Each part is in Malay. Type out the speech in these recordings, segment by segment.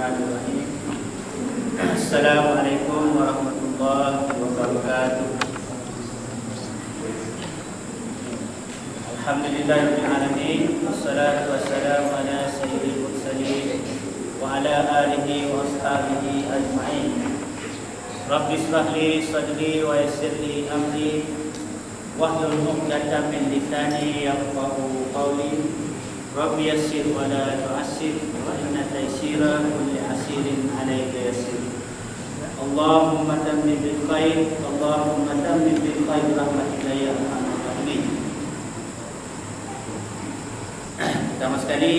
Bismillahirrahmanirrahim. Assalamualaikum warahmatullahi wabarakatuh. Alhamdulillahirabbil alamin. Wassalatu wassalamu ala sayyidil mursalin wa ala alihi wa ashabihi ajma'in. Rabbi ishrah li sadri wa yassir li amri wahlul 'uqdatam min lisani yafqahu qawli. Rabbi yassir wa la tu'assir wa inna taysira kulli asirin 'alaika yassir. Allahumma tammim bil khair, Allahumma tammim bil khair rahmatika ya arhamar rahimin. Pertama sekali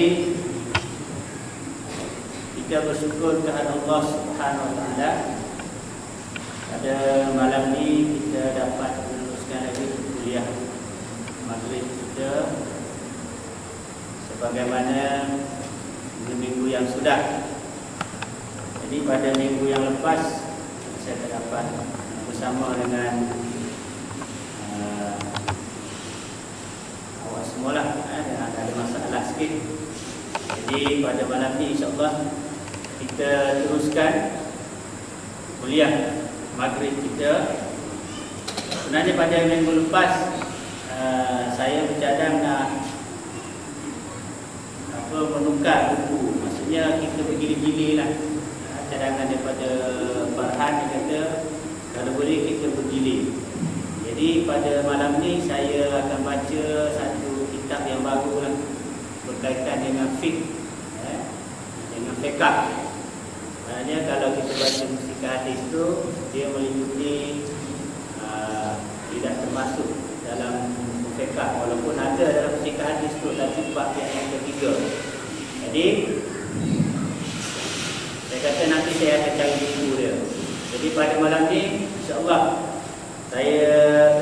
kita bersyukur kepada Allah Subhanahu wa taala. Pada malam ni kita dapat meneruskan lagi kuliah maghrib kita sebagaimana minggu yang sudah. Jadi pada minggu yang lepas saya tak dapat bersama dengan awak semualah, ada masalah sikit. Jadi pada malam ni insya-Allah kita teruskan kuliah maghrib kita. Sebenarnya pada minggu lepas saya bercadang nak menukar buku, maksudnya kita bergili-gili lah. Cadangan daripada Farhan, dia kata kalau boleh kita bergili. Jadi pada malam ni saya akan baca satu kitab yang baru lah, berkaitan dengan fiqh, dengan fiqh. Maksudnya kalau kita baca musikah hadis tu, dia meliputi tidak termasuk dalam fiqh, walaupun ada dalam musikah hadis tu, tapi bab yang ketiga. Jadi saya kata nanti saya akan cari buku dia. Jadi pada malam ni insya-Allah saya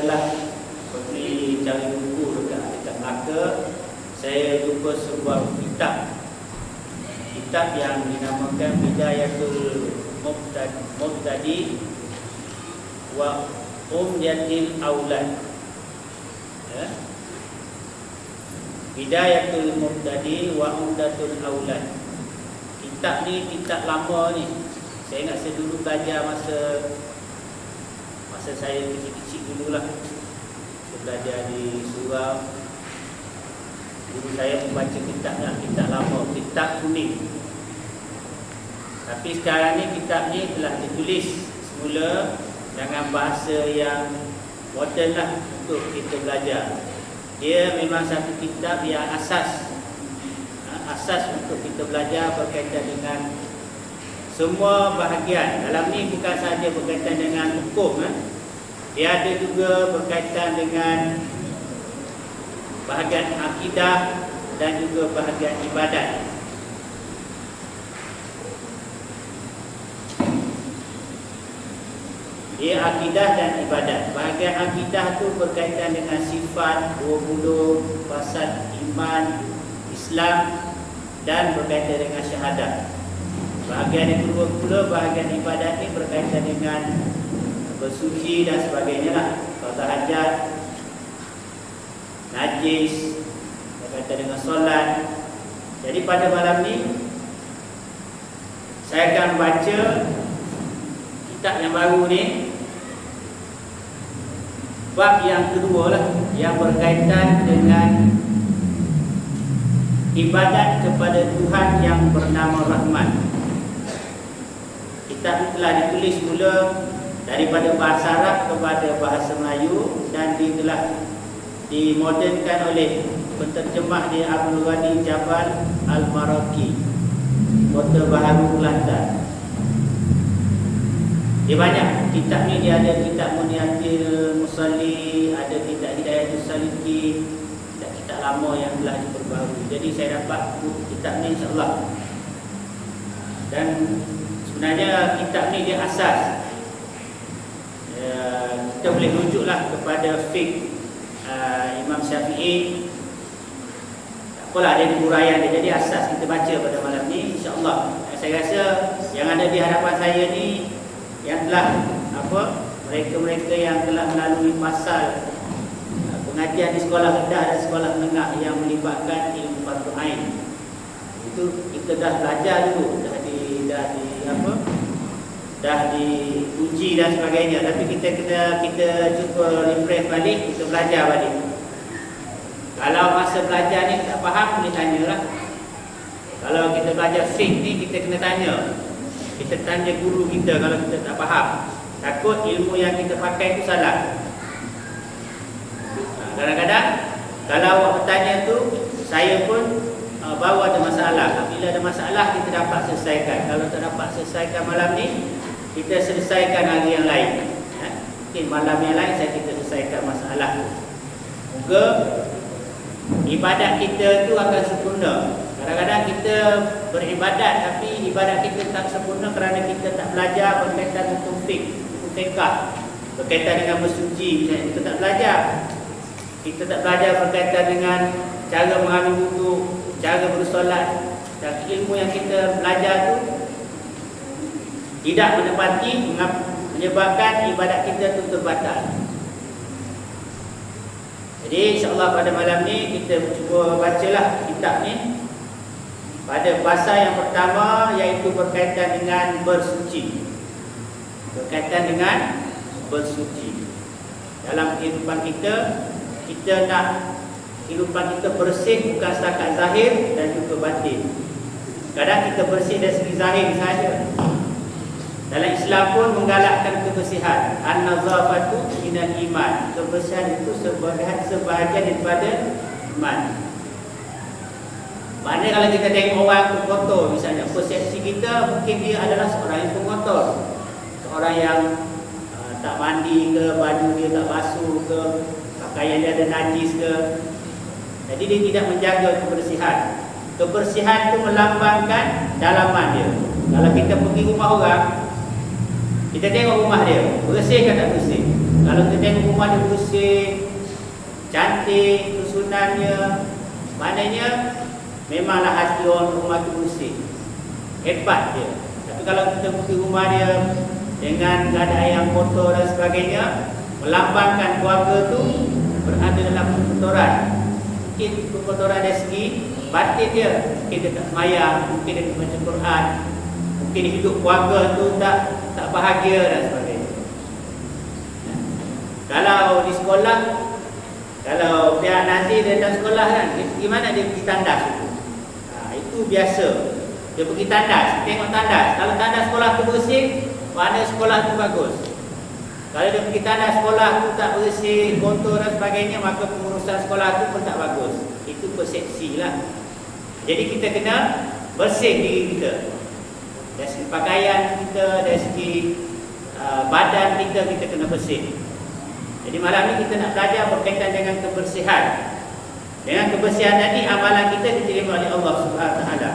telah pergi cari buku dekat Melaka. Saya jumpa sebuah kitab yang dinamakan Bidayatul Mubtadi wa Umdatul Aulad. Bidayatul Mubtadi wa Umdatul Aulad. Kitab ni kitab lama ni. Saya ingat saya dulu belajar masa saya kecil-kecil dululah. Saya belajar di surau. Dulu saya membaca kitab lama, kitab kuning. Tapi sekarang ni kitab ni telah ditulis semula dengan bahasa yang moden lah untuk kita belajar. Dia memang satu kitab yang asas untuk kita belajar berkaitan dengan semua bahagian. Dalam ni bukan sahaja berkaitan dengan hukum, dia ada juga berkaitan dengan bahagian akidah dan juga bahagian ibadat. Dia akidah dan ibadat. Bahagian akidah tu berkaitan dengan sifat 20, pasal iman, Islam, dan berkaitan dengan syahadat. Bahagian yang kedua pula, bahagian ibadat ni berkaitan dengan bersuci dan sebagainya lah. Qada hajat, najis, berkaitan dengan solat. Jadi pada malam ni saya akan baca kitab yang baru ni, bab yang kedua lah, yang berkaitan dengan ibadat kepada Tuhan yang bernama Rahman. Kitab ini telah ditulis mula daripada bahasa Arab kepada bahasa Melayu dan telah dimodernkan oleh penterjemah dia Abdul Ghani Jabal Al-Maraki, Kota Baharu, Kelantan. Dia banyak kitab ni, dia ada kitab Muniatil Musalli, ada kitab Hidayatul Salikin, kitab lama yang telah diperbaharui. Jadi saya dapat kitab ni insya-Allah. Dan sebenarnya kitab ni dia asas. Kita boleh rujuklah kepada fiqh Imam Syafi'i. Tak apalah, dia uraian dia. Jadi asas kita baca pada malam ni insya-Allah. Saya rasa yang ada di hadapan saya ni yang telah mereka-mereka yang telah melalui pasal pengajian di sekolah rendah dan sekolah menengah yang melibatkan ilmu fardu ain. Itu kita dah belajar dulu, dah dah diuji dan sebagainya, tapi kita cuba refresh balik, kita belajar balik. Kalau masa belajar ni tak faham, boleh tanyalah. Kalau kita belajar fiqh ni, kita kena tanya. Kita tanya guru kita kalau kita tak faham. Takut ilmu yang kita pakai itu salah. Kadang-kadang kalau awak bertanya tu, saya pun baru ada masalah. Bila ada masalah, kita dapat selesaikan. Kalau tak dapat selesaikan malam ni, kita selesaikan hari yang lain. Mungkin malam yang lain kita selesaikan masalah tu. Moga ibadat kita tu akan sempurna. Kadang-kadang kita beribadat, tapi ibadat kita tak sempurna kerana kita tak belajar berkaitan dengan fiqh, berkaitan dengan bersuci. Kita tak belajar. Kita tak belajar berkaitan dengan cara mengambil wudu, cara bersolat. Dan ilmu yang kita belajar tu tidak menepati, menyebabkan ibadat kita tu terbatal. Jadi insyaAllah pada malam ni kita cuba bacalah kitab ni pada pasal yang pertama, iaitu berkaitan dengan bersuci. Berkaitan dengan bersuci. Dalam kehidupan kita nak kehidupan kita bersih, bukan setakat zahir dan juga batin. Kadang kita bersih dari segi zahir saja. Dalam Islam pun menggalakkan kebersihan. An-nazafatu minal iman. Kebersihan itu sebahagian daripada iman. Maknanya kalau kita tengok orang tu kotor, misalnya persepsi kita mungkin dia adalah seorang yang pengotor, seorang yang tak mandi ke, baju dia tak basuh ke, pakaian dia ada najis ke. Jadi dia tidak menjaga kebersihan. Kebersihan itu melambangkan dalaman dia. Kalau kita pergi rumah orang, kita tengok rumah dia bersih ke tak bersih. Kalau kita tengok rumah dia bersih, cantik, susunannya, maknanya memanglah hati orang rumah itu bersih, hebat dia. Tapi kalau kita pergi rumah dia dengan keadaan yang kotor dan sebagainya, melambangkan keluarga tu berada dalam kekotoran. Mungkin kekotoran dari segi batin dia, mungkin dia tak semayang, mungkin dia tak baca Quran, mungkin hidup keluarga tu tak bahagia dan sebagainya. Kalau di sekolah, kalau pihak nazir dia datang sekolah kan, gimana dia pergi tandas itu? Itu biasa. Dia pergi tandas, tengok tandas. Kalau tandas sekolah tu bersih, mana sekolah tu bagus. Kalau dia pergi tandas sekolah tu tak bersih, kotor dan sebagainya, maka pengurusan sekolah tu pun tak bagus. Itu persepsi lah. Jadi kita kena bersih diri kita. Dari segi pakaian kita, dari segi badan kita kena bersih. Jadi malam ni kita nak belajar berkaitan dengan kebersihan. Dengan kebersihan tadi, amalan kita diterima oleh Allah SWT.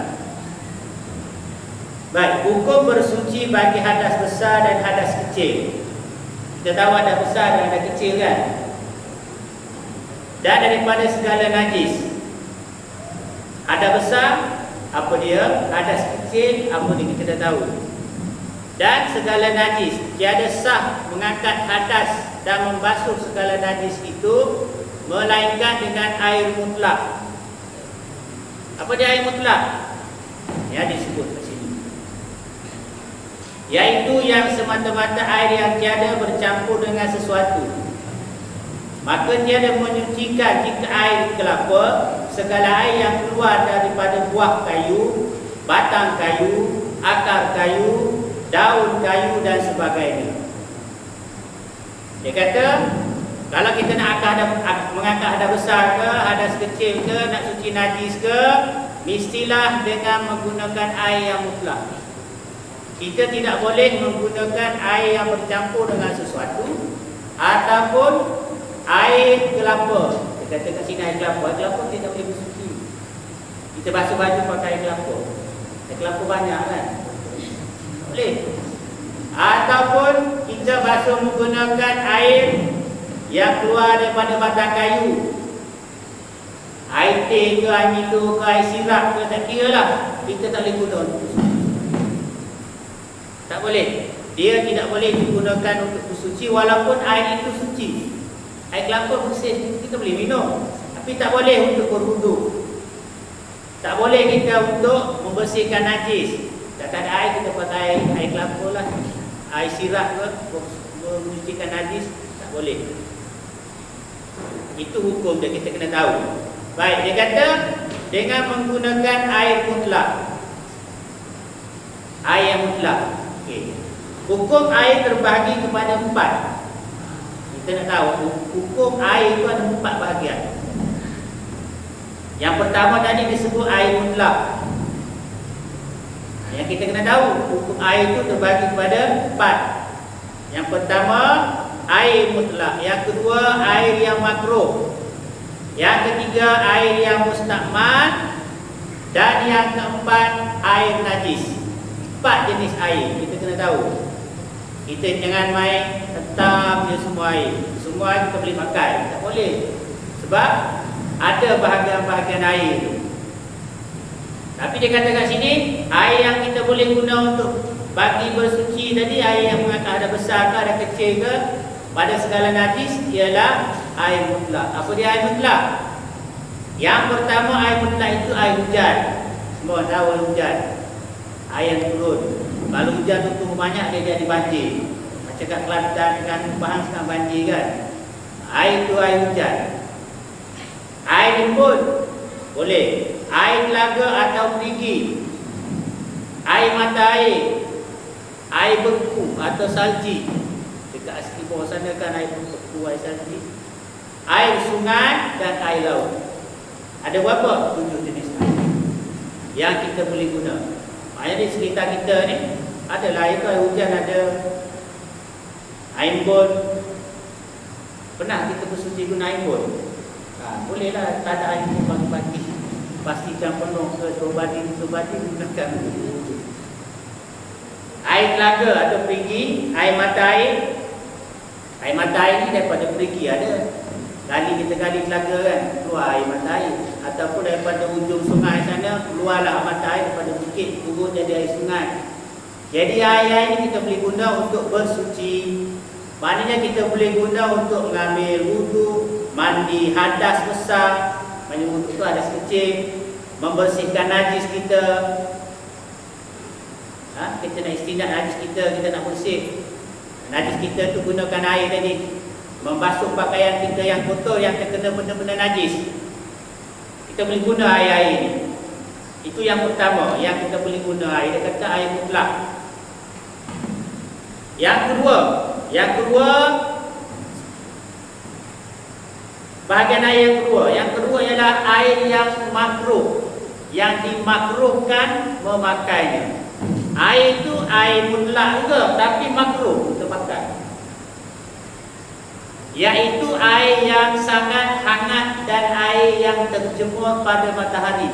Baik, hukum bersuci bagi hadas besar dan hadas kecil. Kita tahu ada besar dan ada kecil kan. Dan daripada segala najis. Hadas besar, apa dia? Hadas kecil, apa dia, kita tahu. Dan segala najis, tiada sah mengangkat hadas dan membasuh segala najis itu melainkan dengan air mutlak. Apa dia air mutlak? Ya, disebut di sini. Yaitu yang semata-mata air yang tiada bercampur dengan sesuatu. Maka tiada menyucikan jika air kelapa, segala air yang keluar daripada buah kayu, batang kayu, akar kayu, daun kayu dan sebagainya. Dia kata, kalau kita nak mengangkat hadas besar ke, hadas kecil ke, nak suci najis ke, mestilah dengan menggunakan air yang mutlak. Kita tidak boleh menggunakan air yang bercampur dengan sesuatu ataupun air kelapa. Kita kata kat sini air kelapa. Air kelapa tidak boleh bersuci. Kita basuh baju pakai air kelapa. Air kelapa banyak kan? Boleh. Ataupun kita basuh menggunakan air yang keluar daripada batang kayu. Air teh ke, air Milo ke, air sirap ke, tak kira lah. Kita tak boleh guna untuk bersuci. Tak boleh. Dia tidak boleh digunakan untuk bersuci walaupun air itu suci. Air kelapa bersih, kita boleh minum. Tapi tak boleh untuk berwudu. Tak boleh kita untuk membersihkan najis. Tak tak ada air, kita pakai air kelapa lah, air sirap ke, menyucikan najis, tak boleh. Itu hukum dia, kita kena tahu. Baik, dia kata dengan menggunakan air mutlak. Air yang mutlak. Okey. Hukum air terbahagi kepada 4. Kita nak tahu hukum air itu ada 4 bahagian. Yang pertama tadi disebut air mutlak. Yang kita kena tahu hukum air itu terbagi kepada 4. Yang pertama air mutlak, yang kedua air yang makruh, yang ketiga air yang mustakmal, dan yang keempat air najis. 4 jenis air kita kena tahu. Kita jangan main hentam je semua air. Semua kita boleh pakai, tak boleh. Sebab ada bahagian-bahagian air tu. Tapi dia kata kat sini, air yang kita boleh guna untuk bagi bersuci tadi, air yang ada besar ke ada kecil ke, pada segala najis ialah air mutlak. Apa dia air mutlak? Yang pertama air mutlak itu air hujan. Semua tahu air hujan. Air yang turun. Kalau hujan tu turun banyak, dia jadi banjir. Macam kat Kelantan kan, Pahang sekarang banjir kan. Air itu air hujan. Air embun boleh. Air telaga atau perigi, air mata air, air beku atau salji. Dekat sini bawah sana kan air beku, air salji, air sungai dan air laut. Ada berapa? 7 jenis air yang kita boleh guna. Maknanya di sekitar kita ni adalah air tu, air hujan ada, air embun. Pernah kita bersuci guna air embun? Bolehlah, tak ada air embun pagi-pagi, pastikan penuh ke sobadi gunakan. Air telaga atau perigi, air mata air. Air mata air ni daripada perigi ada. Kita gali telaga kan, keluar air mata air. Ataupun daripada ujung sungai sana, keluarlah mata air daripada bukit, turun jadi air sungai. Jadi air ni kita boleh guna untuk bersuci. Maknanya kita boleh guna untuk mengambil wudu, mandi hadas besar, mandi wudu tu hadas kecil, membersihkan najis kita. Kita nak istinjak najis kita nak bersih. Najis kita tu gunakan air tadi. Membasuh pakaian kita yang kotor, yang terkena benda-benda najis. Kita boleh guna air-air ni. Itu yang pertama, yang kita boleh guna air. Dia kata air mutlak. Yang kedua bahagian air yang kedua ialah air yang makruh, yang dimakruhkan memakainya. Air itu air mutlak juga, tapi makruh kita pakai. Iaitu air yang sangat hangat dan air yang terjemur pada matahari.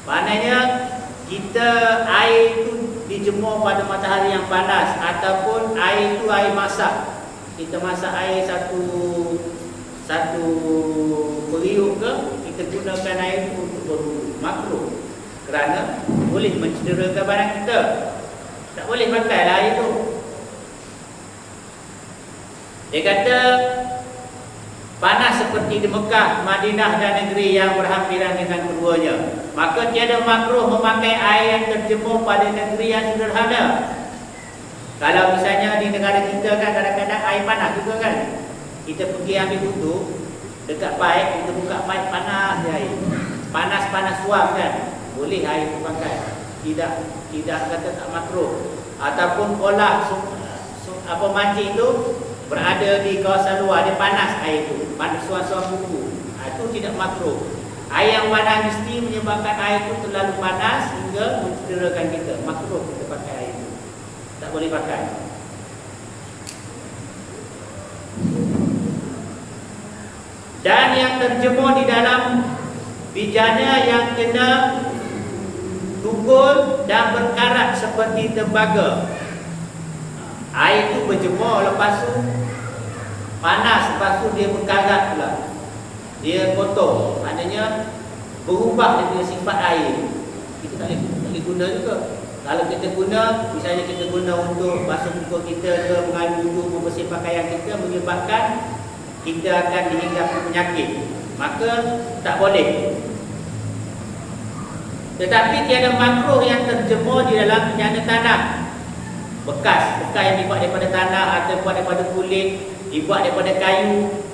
Maknanya kita air itu dijemur pada matahari yang panas, ataupun air itu air masak. Kita masak air satu periuk ke, kita gunakan air itu untuk berwudu. Makruh, kerana boleh mencederakan badan kita. Tak boleh pakai lah air itu. Dia kata panas seperti di Mekah, Madinah dan negeri yang berhampiran dengan keduanya, maka tiada makruh memakai air yang terjemur pada negeri yang sederhana. Kalau misalnya di negara kita kan kadang-kadang air panas juga kan. Kita pergi ambil wudu dekat paip, kita buka paip, panas dia air. Panas-panas suam kan. Boleh air itu pakai. Tidak kata tak makruh. Ataupun olah mancing itu berada di kawasan luar, dia panas air itu, panas suam-suam buku. Itu tidak makruh. Air yang panas mesti menyebabkan air itu terlalu panas hingga mencederakan kita. Makruh kita pakai air itu. Tak boleh pakai. Dan yang terjemur di dalam bijanya yang kena tukul dan berkarat seperti tembaga. Air itu berjemur, lepas tu panas, lepas tu dia berkarat pula. Dia kotor, maknanya berubah daripada sifat air. Kita tak boleh guna juga. Kalau kita guna, misalnya kita guna untuk basuh muka kita ke, mengambil wudu, membersih pakaian kita, menyebabkan kita akan dihinggapi penyakit, maka tak boleh. Tetapi tiada makruh yang terjemur di dalam penyana tanah. Bekas yang dibuat daripada tanah atau dibuat daripada kulit, dibuat daripada kayu,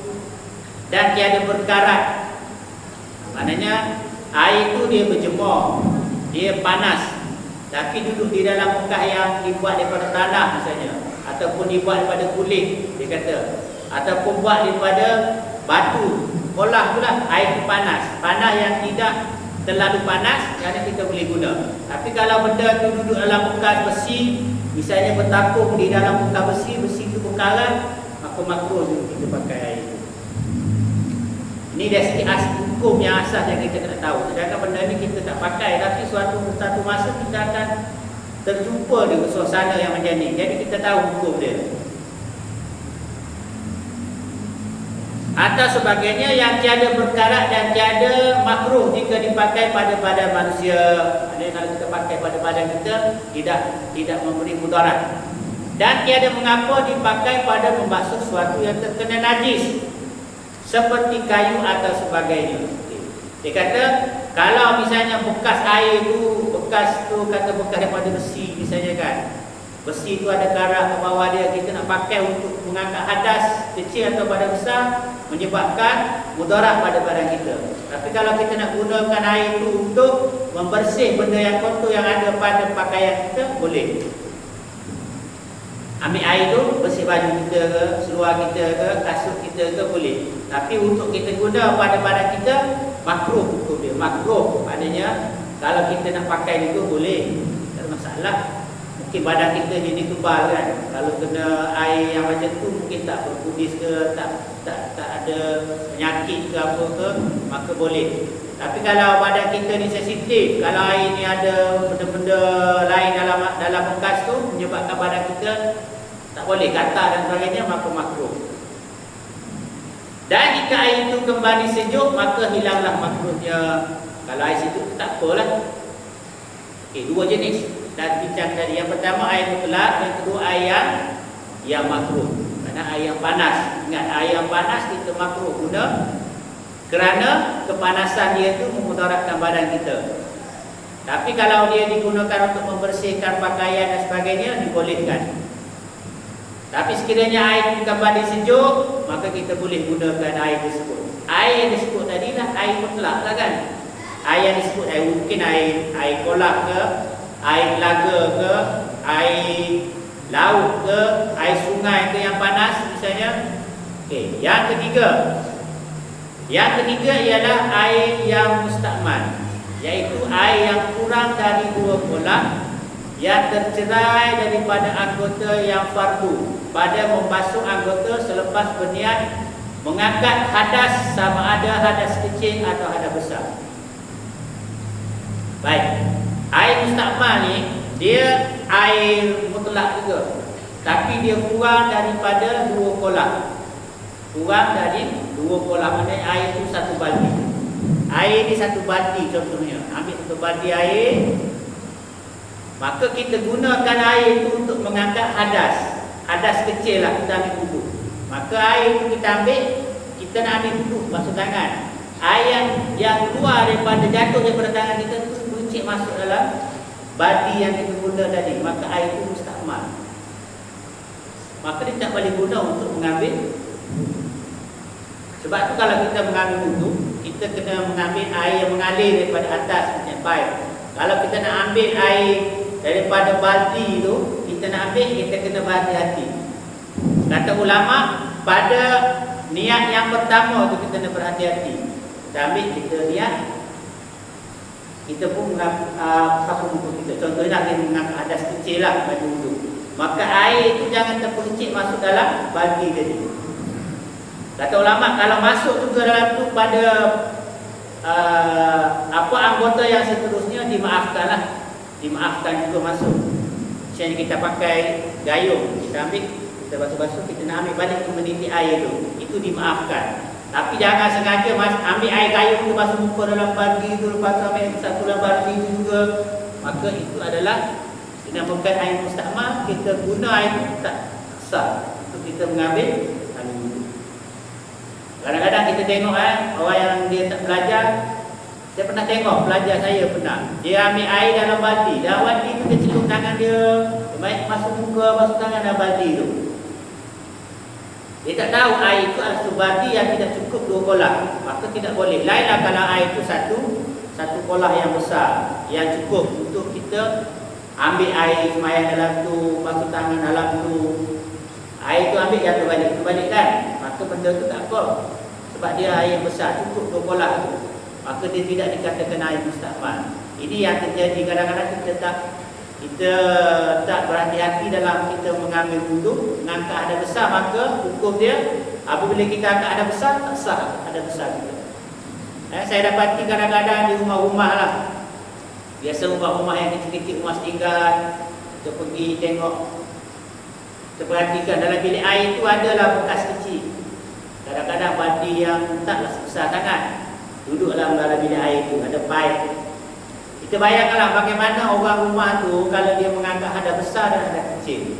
dan tiada berkarat. Maknanya air itu dia berjemur, dia panas, tapi duduk di dalam bekas yang dibuat daripada tanah misalnya, ataupun dibuat daripada kulit, dia kata, ataupun buat daripada batu, kolah itulah air itu panas yang tidak terlalu panas, yang kita boleh guna. Tapi kalau benda itu duduk dalam bekas besi, misalnya bertakung di dalam bekas besi itu berkarat, maka makruh kita pakai air itu. Ini dari segi hukum yang asas yang kita kena tahu. Sedangkan benda ni kita tak pakai, tapi satu masa kita akan terjumpa dengan suasana yang macam ni. Jadi kita tahu hukum dia. Atau sebagainya yang tiada berkarat dan tiada makruh jika dipakai pada badan manusia. Maksudnya kalau kita pakai pada badan kita, tidak memberi mudarat. Dan tiada mengapa dipakai pada membasuh sesuatu yang terkena najis, seperti kayu atau sebagainya. Dia kata, kalau misalnya bekas air tu, bekas daripada besi misalnya kan, besi tu ada karat ke bawah dia, kita nak pakai untuk mengangkat hadas kecil atau badan besar, menyebabkan mudarat pada badan kita. Tapi kalau kita nak gunakan air itu untuk membersih benda yang kotor yang ada pada pakaian kita, boleh. Ambil air tu, bersih baju kita ke, seluar kita ke, kasut kita ke, boleh. Tapi untuk kita guna pada badan kita, makruh hukum dia. Makruh, maknanya kalau kita nak pakai itu boleh, tak ada masalah. Mungkin badan kita jadi kebal kan, kalau kena air yang macam tu mungkin tak berkudis ke, tak ada penyakit ke apa ke, maka boleh. Tapi kalau badan kita ni sensitif, kalau air ni ada benda-benda lain dalam bekas tu menyebabkan badan kita tak boleh gatal dan sebagainya, maka makruh. Dan jika air itu kembali sejuk, maka hilanglah makruhnya. Kalau air sejuk tak apalah. Okey, dua jenis dan bincang tadi. Yang pertama air mutlak, yang kedua air yang makruh. Kerana air yang panas. Ingat, air yang panas kita makruh guna kerana kepanasan dia itu memudaratkan badan kita. Tapi kalau dia digunakan untuk membersihkan pakaian dan sebagainya, dibolehkan. Tapi sekiranya air itu kembali sejuk, maka kita boleh gunakan air tersebut. Air yang disebut tadi lah air mutlak lah kan. Air yang disebut mungkin air kolah ke, air telaga ke, air laut ke, air sungai ke yang panas misalnya. Okey, yang ketiga ialah air yang mustakmal, iaitu air yang kurang dari 2 kolah yang tercerai daripada anggota yang fardu pada membasuh anggota selepas berniat mengangkat hadas, sama ada hadas kecil atau hadas besar. Baik, air mustakmal ni dia air mutlak juga, tapi dia kurang daripada 2 kolah. Kurang dari 2 kolah, maknanya air itu 1 baldi. Air ni 1 baldi contohnya. Ambil 1 baldi air, maka kita gunakan air itu untuk mengangkat hadas. Hadas kecil lah, kita ambil wuduk. Maka air itu kita ambil, kita nak ambil wuduk, basuh tangan. Air yang keluar daripada, jatuh daripada tangan kita itu beruncit masuk dalam baldi yang kita guna tadi. Maka air itu mustakmal. Maka dia tak boleh guna untuk mengambil. Sebab tu kalau kita mengambil wuduk, kita kena mengambil air yang mengalir daripada atas macam paip. Kalau kita nak ambil air daripada baldi tu, kita nak ambil, kita kena berhati-hati. Kata ulama, pada niat yang pertama tu kita kena berhati-hati. Kita ambil, kita niat, kita pun sapu muka kita. Contohnya kita mengangkat hadas kecil lah pada wuduk. Maka air itu jangan terpencit masuk dalam baldi tadi. Kata ulama, kalau masuk juga dalam tu pada apa anggota yang seterusnya, dimaafkanlah. Dimaafkan juga masuk. Misalnya kita pakai gayung, kita ambil, kita basuh-basuh, kita nak ambil balik ke meniti air tu, itu dimaafkan. Tapi jangan sengaja ambil air gayung tu basuh muka dalam baldi tu, lepas tu ambil satu dalam baldi tu juga. Maka itu adalah dinamakan air mustakmal. Kita guna air itu tak sah untuk kita mengambil air. Kadang-kadang kita tengok orang yang dia tak belajar, Saya pernah tengok pelajar saya pernah. Dia ambil air dalam baldi. Dalam baldi tu dia celup tangan dia. Dia masuk muka, masuk tangan dalam baldi tu. Dia tak tahu air itu adalah satu baldi yang tidak cukup 2 kolah. Maka tidak boleh. Lainlah kalau air itu satu kolah yang besar, yang cukup untuk kita ambil air semayang dalam tu, masuk tangan dalam tu. Air tu ambil jatuh balik kan. Maka benda tu tak apa. Sebab dia air besar, cukup 2 kolah tu. Maka dia tidak dikatakan air mustakmal. Ini yang terjadi kadang-kadang kita tak berhati-hati dalam kita mengambil wudu, mengangkat ada besar, maka hukum dia apabila kita angkat ada besar, tak sah ada besar kita. Saya dapati kadang-kadang di rumah-rumah lah. Biasa rumah-rumah yang kecil-kecil, rumah setinggan, kita pergi tengok, kita perhatikan dalam bilik air itu adalah bekas kecil. Kadang-kadang baldi yang taklah sebesar sangat, duduk dalam bilik air itu, ada pipe. Kita bayangkanlah bagaimana orang rumah tu kalau dia mengangkat ada besar dan ada kecil.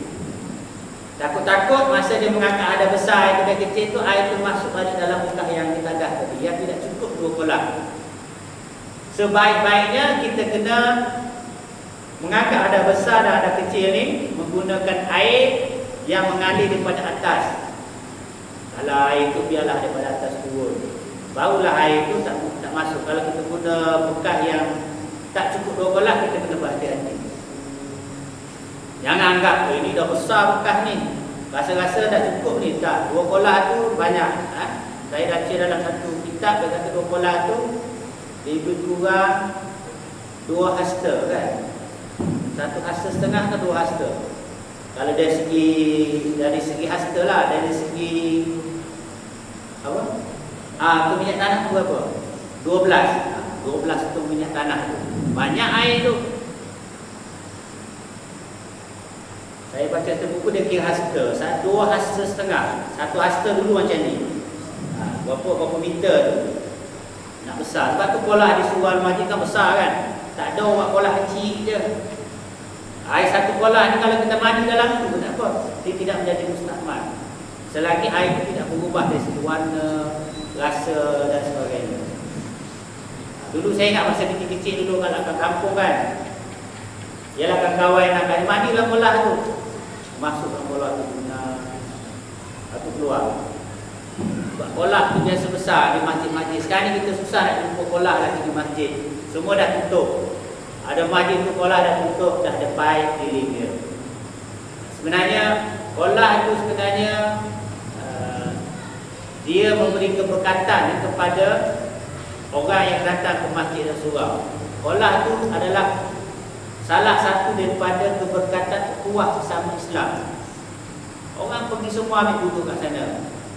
Takut-takut masa dia mengangkat ada besar itu dan kecil tu, air tu masuk balik dalam bekas yang ditagah tadi, yang tidak cukup 2 kolah. Sebaik-baiknya kita kena mengangkat ada besar dan ada kecil ni menggunakan air yang mengalir daripada atas. Kalau air itu biarlah daripada atas turun, barulah air itu tak masuk. Kalau kita guna bekas yang tak cukup 2 kolah, kita kena berhati-hati. Jangan anggap ini dah besar bekas ni, rasa-rasa dah cukup ni. Tak, 2 kolah tu banyak. Saya baca dalam satu kitab, dia kata 2 kolah tu lebih kurang 2 hasta kan. 1,5 hasta ke 2 hasta. Kalau dari segi hasta lah, dari segi apa? Minyak tanah tu berapa? 12 tu minyak tanah tu. Banyak air tu. Saya baca satu buku dia kira hasta. 2 hasta setengah. 1 hasta dulu macam ni. Berapa meter tu. Nak besar. Sebab tu kolah di Surah Al-Majid kan besar kan. Tak ada orang kolah kecil je. Air 1 kolah ni kalau kita mandi dalam tu tak apa. Dia tidak menjadi mustakmal. Selagi air itu tidak berubah dari segi warna, rasa dan sebagainya. Dulu saya ingat masa kecil-kecil dulu kalau kat kampung kan, ialah kawan-kawan nak mandi dalam kolah tu, masuk dalam kolah tu guna atau keluar. Kolah tu biasa besar di masjid-masjid. Sekarang ni kita susah nak jumpa kolah lagi di masjid. Semua dah tutup. Ada masjid tu kolah dah tutup, dah ada pipe keliling dia. Sebenarnya kolah itu sebenarnya dia memberi keberkatan kepada orang yang datang ke masjid dan surau. Kolah itu adalah salah satu daripada keberkatan ukhuwah sesama Islam. Orang pergi semua ambil duduk kat sana.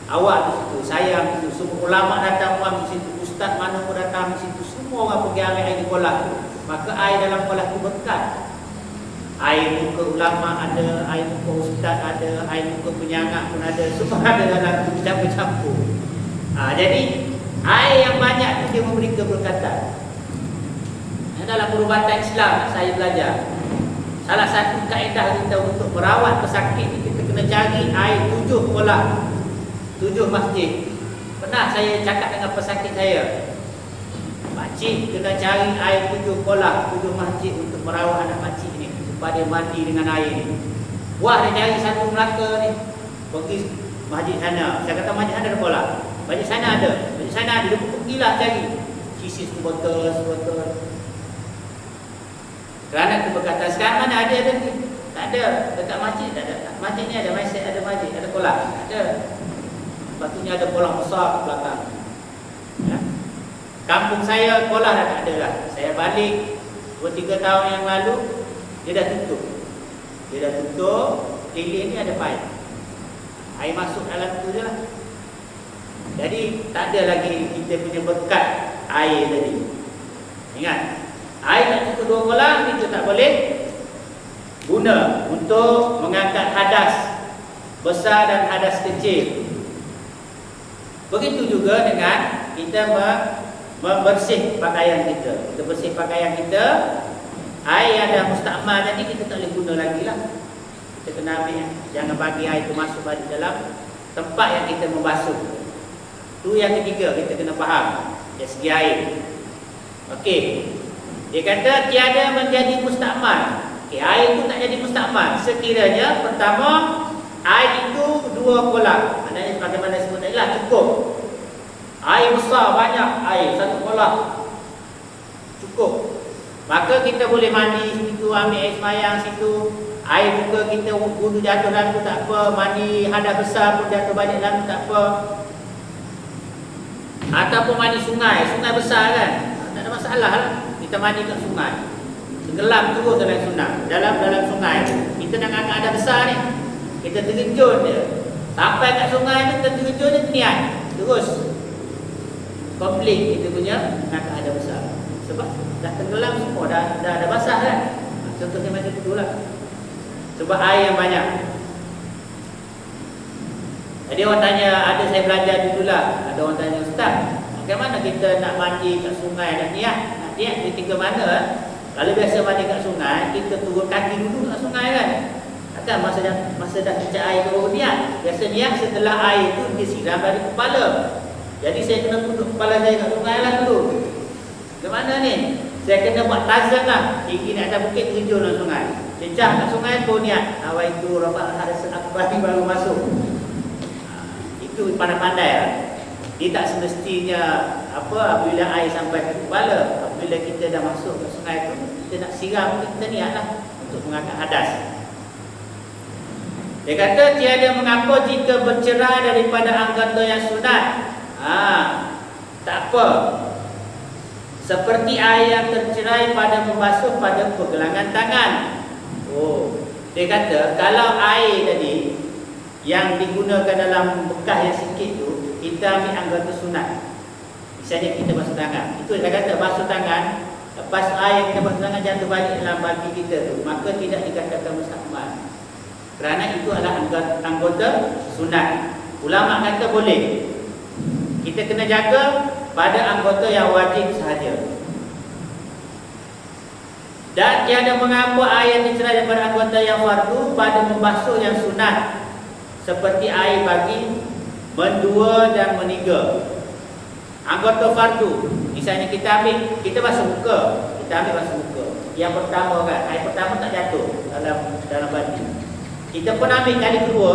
Awak di situ, saya di situ, semua ulama datang di situ, ustaz mana pun datang di situ, semua orang pergi ambil air di kolah tu. Maka air dalam kolah tu berkat. Air muka ulama ada, air muka ustaz ada, air muka penyangak pun ada, semua ada dalam tu, campur-campur. Jadi air yang banyak itu dia memberi keberkatan. Dalam perubatan Islam saya belajar, salah satu kaedah kita untuk merawat pesakit ni, kita kena cari air 7 kolah, 7 masjid. Pernah saya cakap dengan pesakit saya, makcik kena cari air 7 kolah, 7 masjid untuk merawat anak makcik ni, supaya dia mandi dengan air ni. Wah, dia cari satu Melaka ni, pergi masjid sana. Saya kata masjid sana ada kolah, masjid sana ada, masjid sana ada. Dia pergilah cari, isi botol. Kerana keberkatan. Sekarang mana ada ni? Tak ada. Dekat masjid tak ada. Masjid ni ada masjid, ada masjid, ada kolah. Tak ada. Sepatutnya ada kolah besar ke belakang. Ya. Kampung saya kolah dah tak ada lah. Saya balik 2-3 tahun yang lalu, dia dah tutup. Keliling ni ada pipe. Air masuk dalam tu je lah. Jadi tak ada lagi kita punya berkat air tadi. Ingat, air tak cukup 2 kolah, itu tak boleh guna untuk mengangkat hadas besar dan hadas kecil. Begitu juga dengan kita membersih pakaian kita. Kita bersih pakaian kita, air yang dah mustakmal tadi kita tak boleh guna lagi lah. Kita kena ambil, jangan bagi air itu masuk balik dalam tempat yang kita membasuh. Itu yang ketiga kita kena faham dari segi air. Okey. Dia kata tiada menjadi mustakmal. Okey, air itu tak jadi mustakmal sekiranya pertama air itu 2 kolam. Maknanya bagaimana sebut tadi lah, cukup. Air besar banyak, air 1 kolam. Cukup. Maka kita boleh mandi situ, ambil air semayang situ. Air juga kita wudu jatuh dalam tu tak apa, mandi hadas besar pun jatuh balik dalam tu tak apa. Ataupun mandi sungai, sungai besar kan, tak ada masalah lah. Kita mandi kat sungai, tenggelam terus dalam sungai. Kita nak angkat hadas besar ni, kita terjun dia sampai kat sungai tu, kita terjun dia niat terus komplit kita punya angkat hadas besar. Sebab dah tenggelam semua, dah basah kan. Contohnya macam tu lah. Sebab air yang banyak. Jadi orang tanya, ada saya belajar dululah. Ada orang tanya, Ustaz, bagaimana kita nak mandi kat sungai, nak niat ketika mana? Kalau biasa mandi kat sungai, kita turun kaki dulu kat sungai kan. Takkan masa dah cecah air baru niat. Biasa niat setelah air tu disiram dari kepala. Jadi saya kena tunduk kepala saya kat sungai lah dulu. Bagaimana ni? Saya kena buat tazan lah. Tinggi nak atas bukit, terjun dalam sungai. Cecah kat sungai tu niat. Awal itu Rabbah Hadas Akbar baru masuk. Itu pandai-pandai lah. Dia tak semestinya apabila air sampai ke kepala. Apabila kita dah masuk ke sungai tu, kita nak siram, kita niat lah untuk mengangkat hadas. Dia kata tiada mengapa jika bercerai daripada anggota yang sunat. Tak apa. Seperti air yang tercerai pada membasuh pada pergelangan tangan. Dia kata kalau air tadi yang digunakan dalam bekas yang sikit tu, kita ambil anggota sunat. Misalnya kita basuh tangan, itu dia kata basuh tangan, lepas air yang kita basuh tangan jatuh balik dalam bagi kita tu, maka tidak dikatakan mustakmal, kerana itu adalah anggota sunat. Ulama kata boleh. Kita kena jaga pada anggota yang wajib sahaja. Dan tiada mengapa air yang dicerai daripada anggota yang fardu pada membasuh yang sunat, seperti air bagi mendua dan meniga. Anggota fardu, misalnya kita basuh muka, kita ambil basuh muka. Yang pertama kan, air pertama tak jatuh dalam baju. Kita pun ambil kali kedua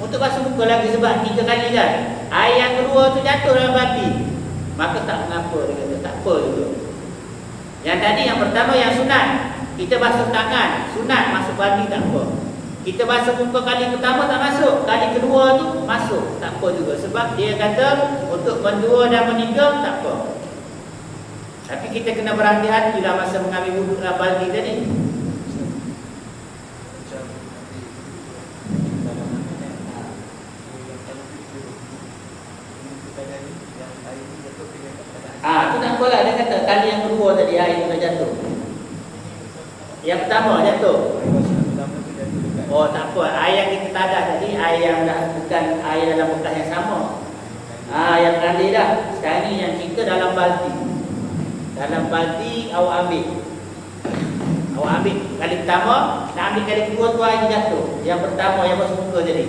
untuk basuh muka lagi, sebab 3 kali kan. Air yang kedua tu jatuh dalam baju, maka tak mengapa, dia kata tak apa juga. Yang tadi yang pertama yang sunat, kita basuh tangan, sunat masuk baju tak apa. Kita basuh muka kali pertama tak masuk, kali kedua tu masuk, tak apa juga. Sebab dia kata untuk mendua dan meniga tak apa. Tapi kita kena berhati-hati lah masa mengambil wuduk dalam baju tadi. Tu tak apalah, dia kata kali yang kedua tadi air tu dah jatuh. Yang pertama jatuh. Tak apa, air yang kita tadah tadi, air yang dah bukan air dalam bekas yang sama. Yang kali dah. Sekarang ni yang kita dalam balti. Dalam balti awak ambil. Awak ambil kali pertama, nak ambil kali kedua tu air jatuh. Yang pertama yang basuh muka tadi,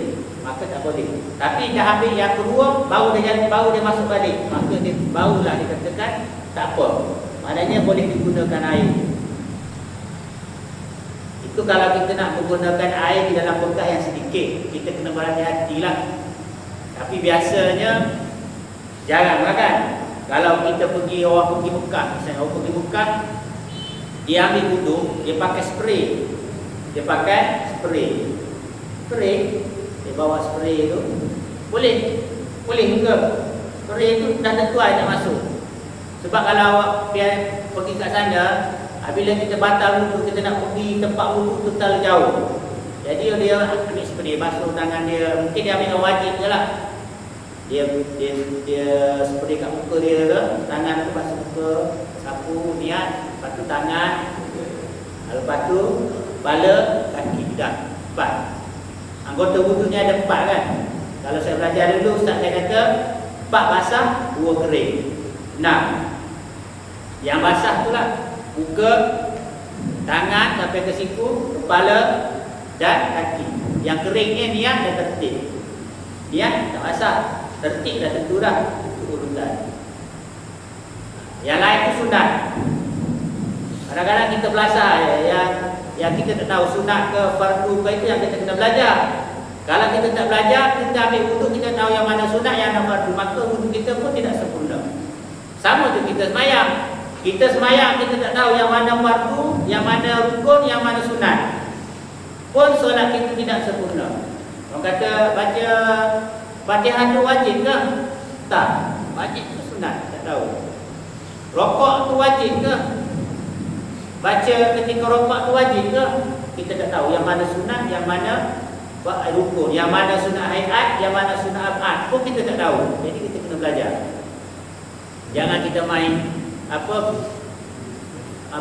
maka tak boleh. Tapi dah ambil yang kedua, baru dia masuk balik, maka dia barulah dikatakan tak apa. Maknanya boleh digunakan air. Itu kalau kita nak menggunakan air di dalam bekas yang sedikit, kita kena berhati-hati lah. Tapi biasanya jarang lah kan. Kalau kita orang pergi Mekah, misalnya orang pergi Mekah, dia ambil wuduk, dia pakai spray. Dia bawa spray tu. Boleh juga. Spray tu dah tentu air tak masuk. Sebab kalau awak pergi kat sana, bila kita batal wuduk, kita nak pergi tempat wuduk tu terlalu jauh. Jadi dia ambil spray, basuh tangan dia. Mungkin dia ambil yang wajib je lah. Dia spray kat muka dia ke, tangan tu basuh muka, sapu, niat, lepas tu tangan, lepas tu kepala, kaki, dah 4. Anggota wuduknya ada 4 kan. Kalau saya belajar dulu, Ustaz saya kata 4 basah, 2 kering, 6. Yang basah tu lah muka, tangan sampai ke siku, kepala dan kaki. Yang keringnya niat dan tertib. Niat tak basah, tertib dah tentu dah, itu urutan. Yang lain itu sunat. Kadang-kadang kita belasah yang kita tak tahu sunat ke fardu ke, itu yang kita kena belajar. Kalau kita tak belajar, kita ambil wudu, kita tahu yang mana sunat, yang mana fardu, maka wudu kita pun tidak sempurna. Sama tu kita semayang. Kita semayang, kita tak tahu yang mana fardu, yang mana rukun, yang mana sunat, pun solat kita tidak sempurna. Orang kata baca Fatihah tu wajib ke? Tak. Wajib ke sunat? Tak tahu. Rokok tu wajib ke? Baca ketika rokok tu wajib ke? Kita tak tahu yang mana sunat, yang mana rukun, yang mana sunat hayat, yang mana sunat abad, pun kita tak tahu. Jadi kita kena belajar. Jangan kita main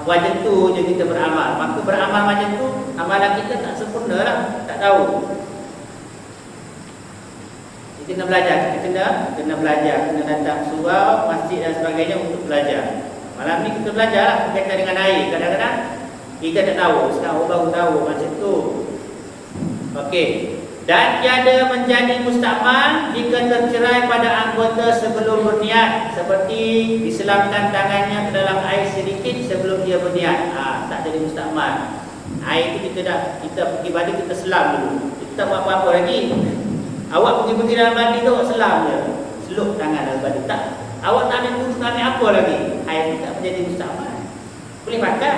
macam tu je kita beramal. Maka beramal macam tu, amalan kita tak sempurna lah, tak tahu. Kita kena belajar, kita kena belajar, kena datang surau, masjid dan sebagainya untuk belajar. Malam ni kita belajar lah berkaitan dengan air. Kadang-kadang kita tak tahu, sekarang baru tahu macam tu. Okey. Dan tiada menjadi mustakmal jika tercerai pada anggota sebelum berniat, seperti diselamkan tangannya ke dalam air sedikit sebelum dia berniat. Tak jadi mustakmal. Air itu kita pergi mandi, kita selam dulu. Kita tak buat apa-apa lagi. Awak pergi dalam mandi tu, awak selam je, seluk tangan dalam mandi. Tak, awak tak ambil wudu, tak ambil apa lagi. Air itu tak menjadi mustakmal. Boleh makan.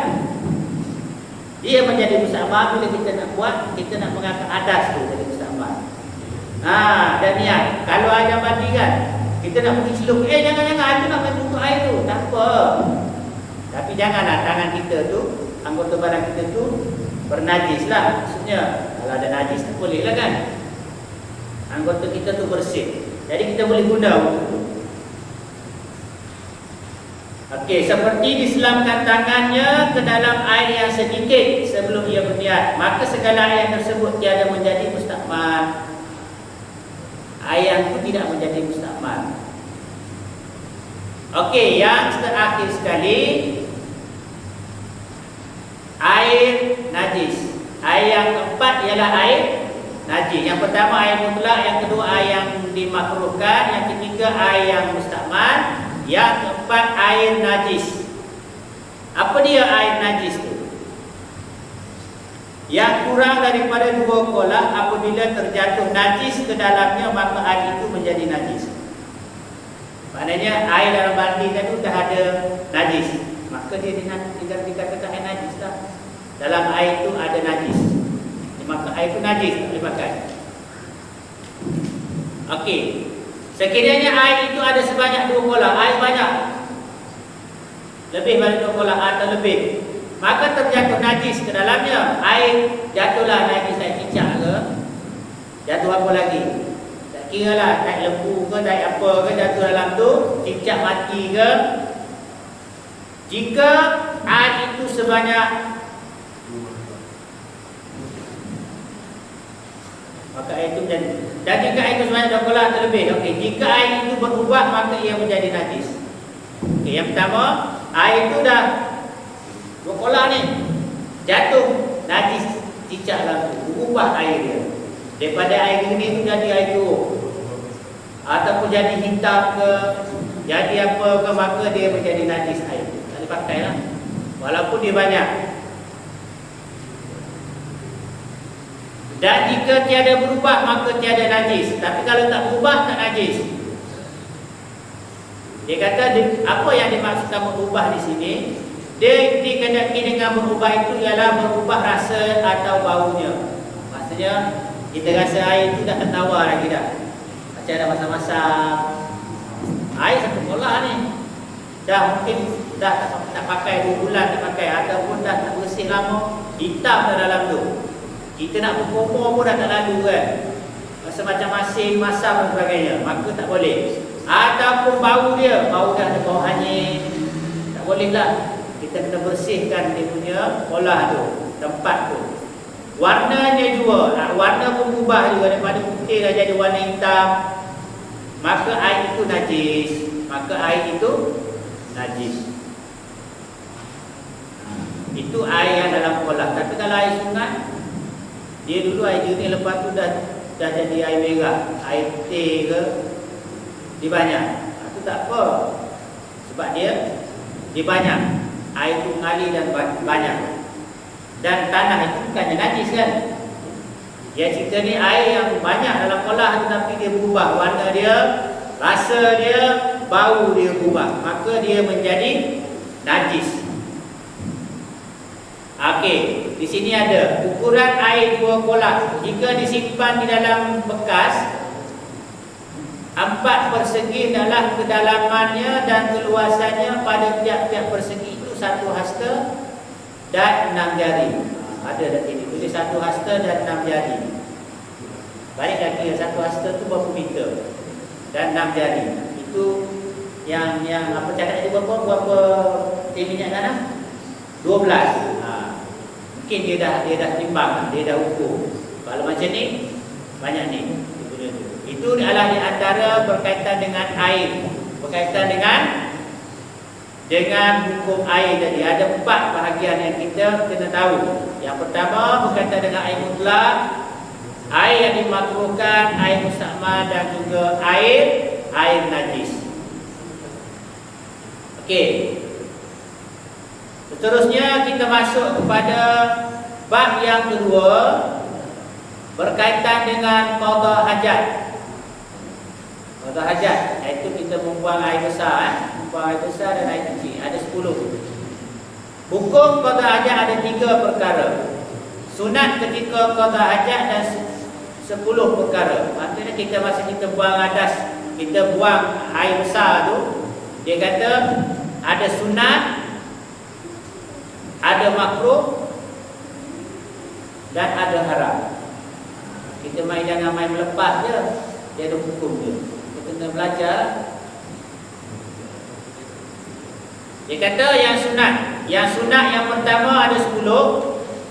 Dia menjadi mustakmal bila kita nak buat, kita nak mengangkat adas tu jadi mustakmal. Dan niat. Kalau ada mandi kan, kita nak pergi seluk, jangan-jangan aku nak main buka air tu. Tak apa. Tapi janganlah tangan kita tu, anggota badan kita tu bernajis lah. Maksudnya kalau ada najis tak boleh lah kan. Anggota kita tu bersih. Jadi kita boleh guna untuk tu. Okey, seperti diselamkan tangannya ke dalam air yang sedikit sebelum ia berniat, maka segala air tersebut tiada menjadi mustakmal. Air itu tidak menjadi mustakmal. Okey, yang terakhir sekali, air najis. Air yang keempat ialah air najis. Yang pertama air mutlak, yang kedua air yang dimakruhkan, yang ketiga air yang mustakmal, yang keempat air najis. Apa dia air najis itu? Yang kurang daripada 2 kolak, apabila terjatuh najis ke dalamnya, maka air itu menjadi najis. Maknanya air dalam mandi tadi dah ada najis, maka dia dikatakan air najis lah. Dalam air itu ada najis, maka air itu najis, tak boleh pakai. Okey, sekiranya air itu ada sebanyak 2 kolak, air banyak, lebih dari 2 kolak atau lebih, maka terjatuh najis ke dalamnya. Air jatuhlah najis, air cicak ke, jatuh apa lagi, tak kira lah, naik lembu ke, naik apa ke, jatuh dalam tu, cicak mati ke. Jika air itu sebanyak, maka air itu menjadi, dan jika air itu sebanyak 2 kolak atau lebih. Okey, jika air itu berubah, maka ia menjadi najis. Okey, yang pertama, air itu dah 2 kolak ni, jatuh najis, cicak dalam tu, berubah air dia. Daripada air jernih tu jadi air tu, ataupun jadi hitam ke, jadi apa ke, maka dia menjadi najis air tu. Tak boleh pakai lah, walaupun dia banyak. Dan jika tiada berubah, maka tiada najis. Tapi kalau tak berubah, tak najis. Dia kata apa yang dimaksudkan berubah di sini, dia dikehendaki dengan berubah itu ialah berubah rasa atau baunya. Maksudnya kita rasa air itu dah tak tawar lagi dah. Macam ada masa-masa air satu kolah ni, dah mungkin dah tak pakai 2 bulan tak pakai, ataupun dah tak bersih lama, hitam dah dalam tu. Kita nak berkumur pun dah tak lalu kan, rasa macam masin, masam dan sebagainya, maka tak boleh. Ataupun bau dia ada bau hanyir, tak boleh lah. Kita kena bersihkan dia punya olah tu, tempat tu. Warnanya juga, warna pun berubah juga, daripada putih dah jadi warna hitam, maka air itu najis. Itu air yang dalam kolam. Tapi kalau air sungai, dia dulu air jernih, lepas tu dah jadi air merah, air putih ke, dia banyak. Itu tak apa, sebab dia Dia banyak. Air itu mengalir dan banyak. Dan tanah itu bukannya najis kan? Dia cerita ni air yang banyak dalam kolah tetapi dia berubah warna dia, rasa dia, bau dia berubah. Maka dia menjadi najis. Okey, di sini ada ukuran air 2 kolah. Jika disimpan di dalam bekas, 4 persegi adalah kedalamannya dan keluasannya pada tiap-tiap persegi itu 1 hasta dan 6 jari. Ada dah ini tulis 1 hasta dan 6 jari. Balik lagi 1 hasta tu berapa meter dan 6 jari. Itu yang apa cakap itu berapa minyak tanah? 12. Mungkin dia dah timbang, dia dah ukur. Kalau macam ni banyak ni. Itu adalah di antara berkaitan dengan air, berkaitan dengan hukum air tadi. Ada 4 bahagian yang kita kena tahu. Yang pertama berkaitan dengan air mutlak, air yang dimakruhkan, air musta'mal dan juga air najis. Okey. Seterusnya kita masuk kepada bab yang kedua berkaitan dengan qada hajat. Qada hajat iaitu kita membuang air besar, membuang air besar dan air kecil. Ada 10. Hukum qada hajat ada 3 perkara. Sunat ketika qada hajat dan 10 perkara. Maksudnya kita masa kita buang adas, kita buang air besar tu, dia kata ada sunat, ada makruh dan ada haram. Kita jangan main melepas je. Dia ada hukum dia. Kita kena belajar. Dia kata yang sunat yang pertama ada 10,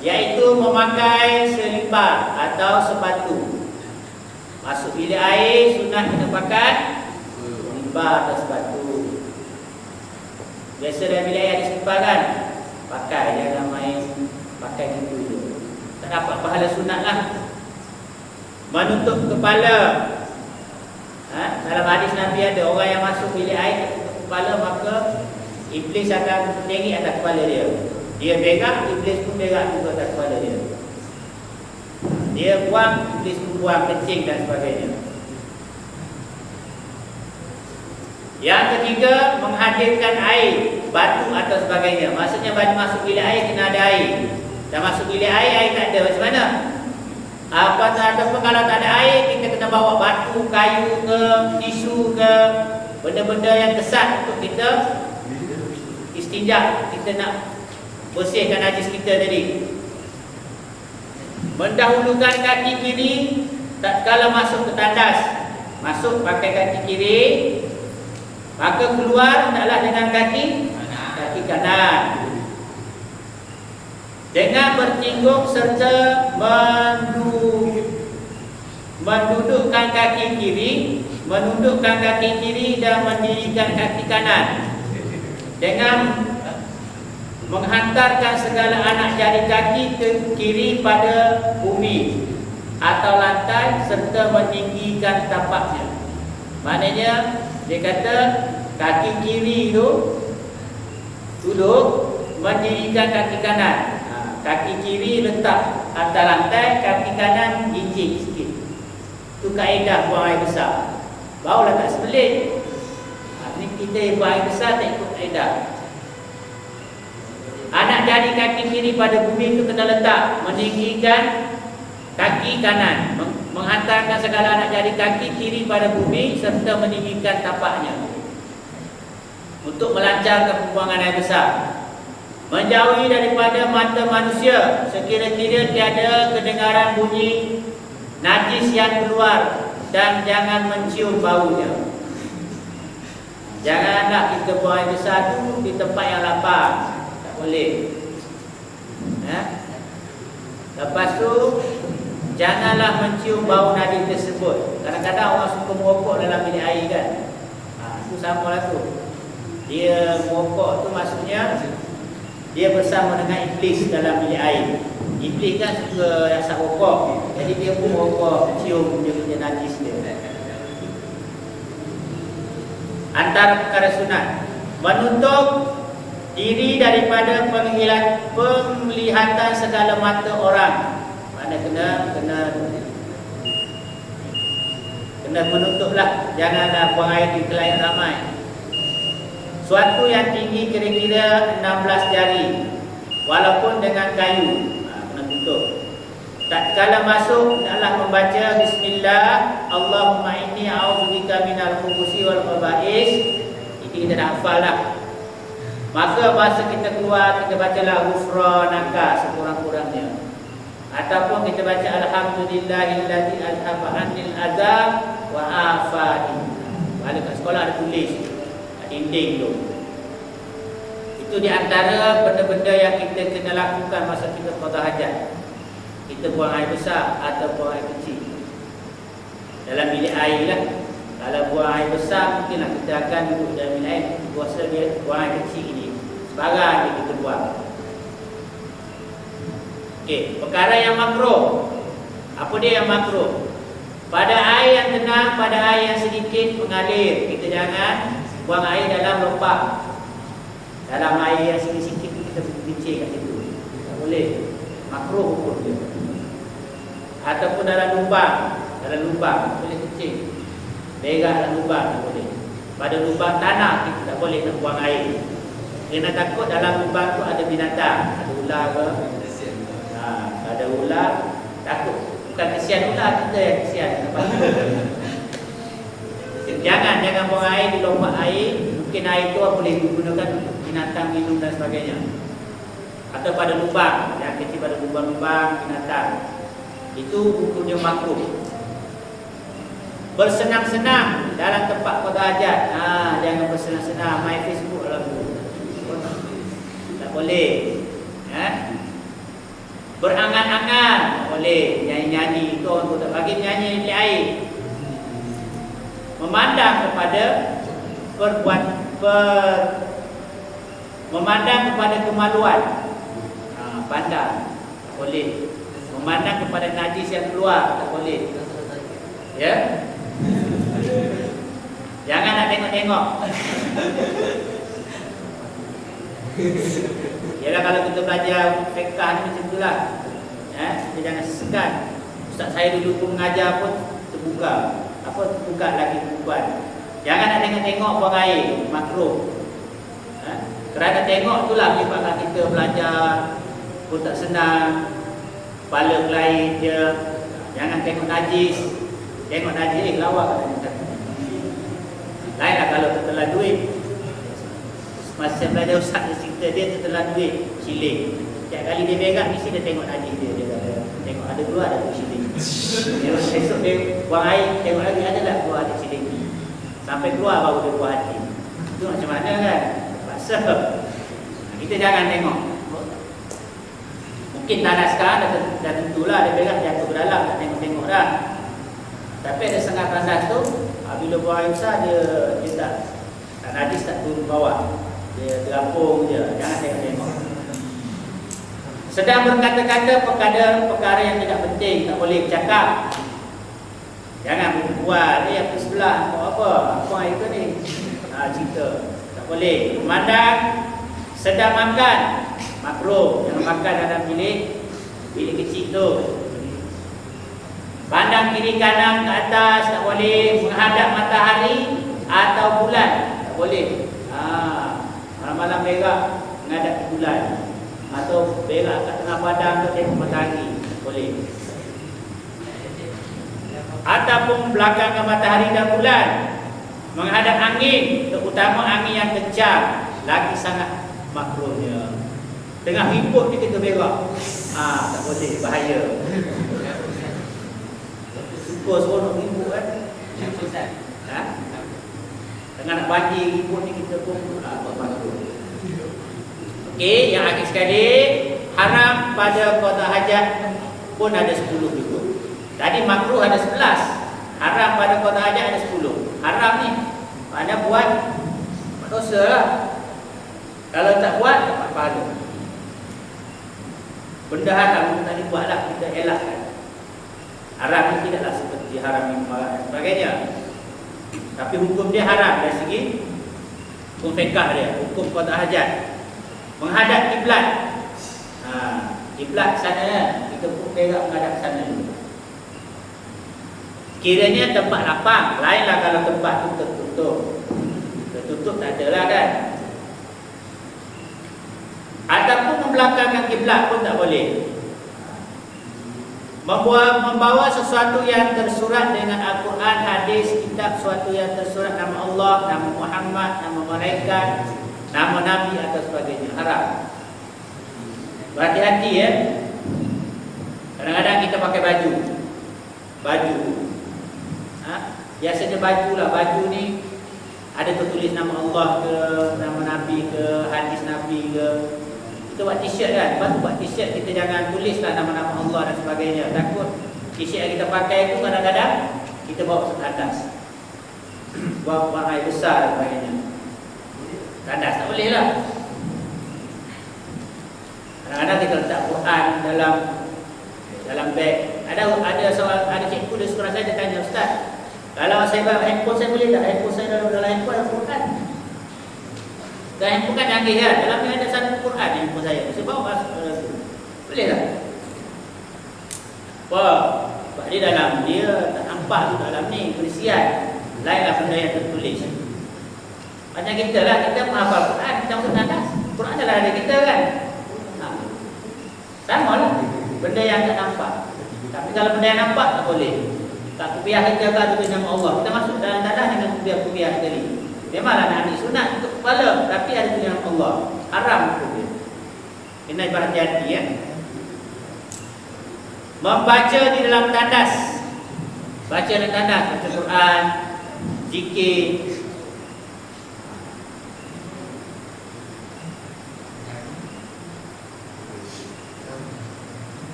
iaitu memakai selipar atau sepatu. Masuk bilik air sunat kita pakai selipar atau sepatu. Biasa dalam bilik air ada selipar kan? Pakai, jangan main pakai gitu je. Tak dapat pahala sunat lah. Menutup kepala. Dalam hadis Nabi ada orang yang masuk bilik air tutup kepala, maka iblis akan tinggi atas kepala dia. Dia berak, iblis pun berak juga atas kepala dia. Dia buang, iblis pun buang, kencing dan sebagainya. Yang ketiga, menghadirkan air, batu atau sebagainya. Maksudnya batu masuk bilik air kena ada air. Dan masuk bilik air tak ada, macam mana? Ataupun kalau tak ada air, kita kena bawa batu, kayu ke, tisu ke, benda-benda yang kesat untuk kita istinja. Kita nak bersihkan najis kita tadi. Mendahulukan kaki kiri tatkala masuk ke tandas. Masuk pakai kaki kiri, maka keluar adalah dengan kaki kanan. Dengan bertinggung serta mendudukkan kaki kiri, menundukkan kaki kiri dan mendirikan kaki kanan. Dengan menghantarkan segala anak jari kaki ke kiri pada bumi atau lantai serta meninggikan tapaknya. Maknanya dia kata kaki kiri itu duduk, mendirikan kaki kanan. Kaki kiri letak atas lantai, kaki kanan jinjing sikit. Itu kaedah buang air besar. Barulah tak sebelit. Ni kita buang air besar tak ikut kaedah. Anak jari kaki kiri pada bumi itu kena letak, meninggikan kaki kanan, menghantarkan segala anak jari kaki kiri pada bumi serta meninggikan tapaknya untuk melancarkan pembuangan air besar. Menjauhi daripada mata manusia sekira-kira tiada kedengaran bunyi najis yang keluar dan jangan mencium baunya. Janganlah kita buang air besar tu di tempat yang lapar. Tak boleh. Lepas tu janganlah mencium bau najis tersebut. Kadang-kadang orang suka merokok dalam bilik air kan. Itu sama lah tu. Dia merokok tu maksudnya dia bersama dengan iblis dalam bilik air. Iblis kan suka asap rokok. Jadi dia pun merokok, cium dia punya najis dia. Antara perkara sunat, menutup diri daripada penglihatan segala mata orang. Mana kena menutuplah, janganlah buang air di khalayak ramai. Suatu yang tinggi kira-kira 16 jari, walaupun dengan kayu. Kena tutup. Tatkala masuk, hendaklah membaca Bismillah, Allahumma inni a'udzubika minal khubuthi wal khaba'is. Ini kita dah hafal lah. Maka masa kita keluar, kita bacalah ghufranaka sekurang-kurangnya. Ataupun kita baca alhamdulillahillazi azhaba 'anil azab wa afani. Ada kat sekolah ada tulis kat dinding tu. Itu di antara benda-benda yang kita kena lakukan masa kita qada hajat. Kita buang air besar atau buang air kecil dalam bilik air lah. Kalau buang air besar, mungkinlah kita akan duduk dalam bilik air. Kuasa dia buang air kecil ini, sebarang je kita buang. Okey, perkara yang makruh. Apa dia yang makruh? Pada air yang tenang, pada air yang sedikit mengalir, kita jangan buang air dalam lubang. Dalam air yang sikit-sikit kita bincang kat situ, tak boleh. Makruh hukum dia. Ataupun dalam lubang boleh kecil. Berak dalam lubang tak boleh. Pada lubang tanah kita tak boleh nak buang air. Kerana takut dalam lubang tu ada binatang, ada ular ke. Ada ular, takut. Bukan kesian ular, kita yang kesian. Jangan buang air di lubang air. Mungkin air tu boleh digunakan binatang minum dan sebagainya. Atau pada lubang, yang kecil pada lubang-lubang binatang. Itu hukumnya makruh. Bersenang-senang dalam tempat qada hajat. Jangan bersenang-senang main Facebook dalam tu. Tak boleh. Berangan-angan tak boleh. Nyanyi-nyanyi itu orang tu tak bagi nyanyi di air. Memandang kepada memandang kepada kemaluan. Pandang tak boleh. Memandang kepada najis yang keluar tak boleh. Ya? Jangan nak tengok-tengok. Yalah, kalau kita belajar fiqh ni macam itulah. Kita jangan segan. Ustaz saya dulu pun mengajar pun terbuka lagi perempuan. Jangan nak tengok-tengok buang air, makruh. Kerana tengok itulah menyebabkan kita belajar pun tak senang. Kepala kelain dia. Jangan tengok najis. Tengok najis lawak. Lainlah kalau tertelan duit. Masa belajar ustaz dia cerita, dia tertelan duit siling. Setiap kali dia berak mesti dia tengok najis dia. Dia kata tengok ada keluar ada duit siling. Esok dia buang air, tengok lagi ada tak keluar ada siling. Sampai keluar baru dia buat hati. Itu macam mana kan? Paksa. Kita jangan tengok. Mungkin tanah sekarang dah tentulah dia berak jatuh ke dalam, tak tengok-tengok dah. Tapi ada setengah tanah tu, bila buang air besar dia tak najis, tak turun bawah. Dia terapung je, jangan tengok-tengok. Sedang berkata-kata perkara yang tidak penting, tak boleh bercakap. Jangan berbual, yang di sebelah apa air ke ni? Cerita, tak boleh. Memandang, sedang makan, makruh. Jangan makan dalam bilik kecil tu. Pandang kiri kanan ke atas tak boleh. Menghadap matahari atau bulan tak boleh. Malam-malam berak menghadap ke bulan atau berak kat tengah padang tu tengok matahari tak boleh. Ataupun belakang ke matahari dan bulan. Menghadap angin, terutama angin yang kencang, lagi sangat makruhnya. Tengah himput ni kita berak, tak boleh, bahaya. Suka seronok himput kan? Tengah nak banjir himput ni kita pun makruh. Okey, yang akhir sekali, haram pada qada hajat pun ada 10 juga. Tadi makruh ada 11, haram pada qada hajat ada 10. Haram ni mana buat dosa lah. Kalau tak buat dapat pahala. Benda haram tak dibuatlah, kita elakkan. Haram ni tidaklah seperti haram minum dan sebagainya. Tapi hukum dia haram dari segi hukum fiqh dia, hukum qada hajat. menghadap kiblat. Kiblat sana kan, kita pun perak menghadap sana juga. Kiranya tempat lapang, lainlah kalau tempat tu tertutup. Tertutup tak adalah kan. Ataupun membelakangkan kiblat pun tak boleh. Membawa sesuatu yang tersurat dengan Al-Quran, hadis, kitab, sesuatu yang tersurat nama Allah, nama Muhammad, nama malaikat, nama Nabi atau sebagainya, haram. Berhati-hati ya. Kadang-kadang kita pakai baju. Biasanya baju lah. Baju ni ada tertulis nama Allah ke, nama Nabi ke, hadis Nabi ke. Kita buat t-shirt kan. Lepas tu buat t-shirt kita jangan tulislah nama-nama Allah dan sebagainya. Takut t-shirt yang kita pakai tu kadang-kadang kita bawa ke atas. Bawa warna besar dan sebagainya. Tandas tak boleh lah. Kadang-kadang kita letak Quran dalam beg. Ada cikgu di sekolah saya, dia tanya, Ustaz, kalau saya bawa handphone saya boleh tak? Handphone saya dalam handphone ada Quran. Dan handphone kan canggih kan? Dalamnya ada satu Quran handphone saya. Saya bawa boleh tak? Wah, sebab dia dalam dia tak nampak tu dalam ni perisian. Lainlah benda yang tertulis. Macam kita lah, kita menghafal Quran, kita masuk tandas. Quran adalah ada kita kan? Sama lah, benda yang tak nampak. Tapi kalau benda yang nampak tak boleh. Tak kupiah kita kan tulis nama Allah. Kita masuk dalam tandas dengan kupiah sekali. Memanglah nak ambil sunat untuk kepala, tapi ada tulis nama Allah. Haram hukum dia. Kena berhati-hati ya. Membaca di dalam tandas. Baca dalam tandas, baca Quran, zikir.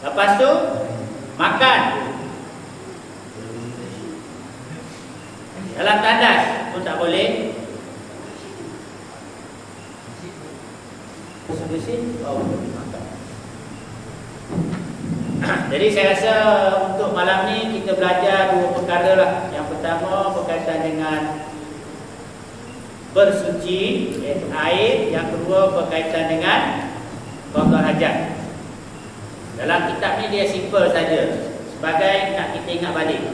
Lepas tu makan dalam tandas pun tak boleh. Jadi saya rasa untuk malam ni kita belajar dua perkara lah. Yang pertama berkaitan dengan bersuci, iaitu air. Yang kedua berkaitan dengan qada hajat. Dalam kitab ni dia simple saja, sebagai nak kita ingat balik.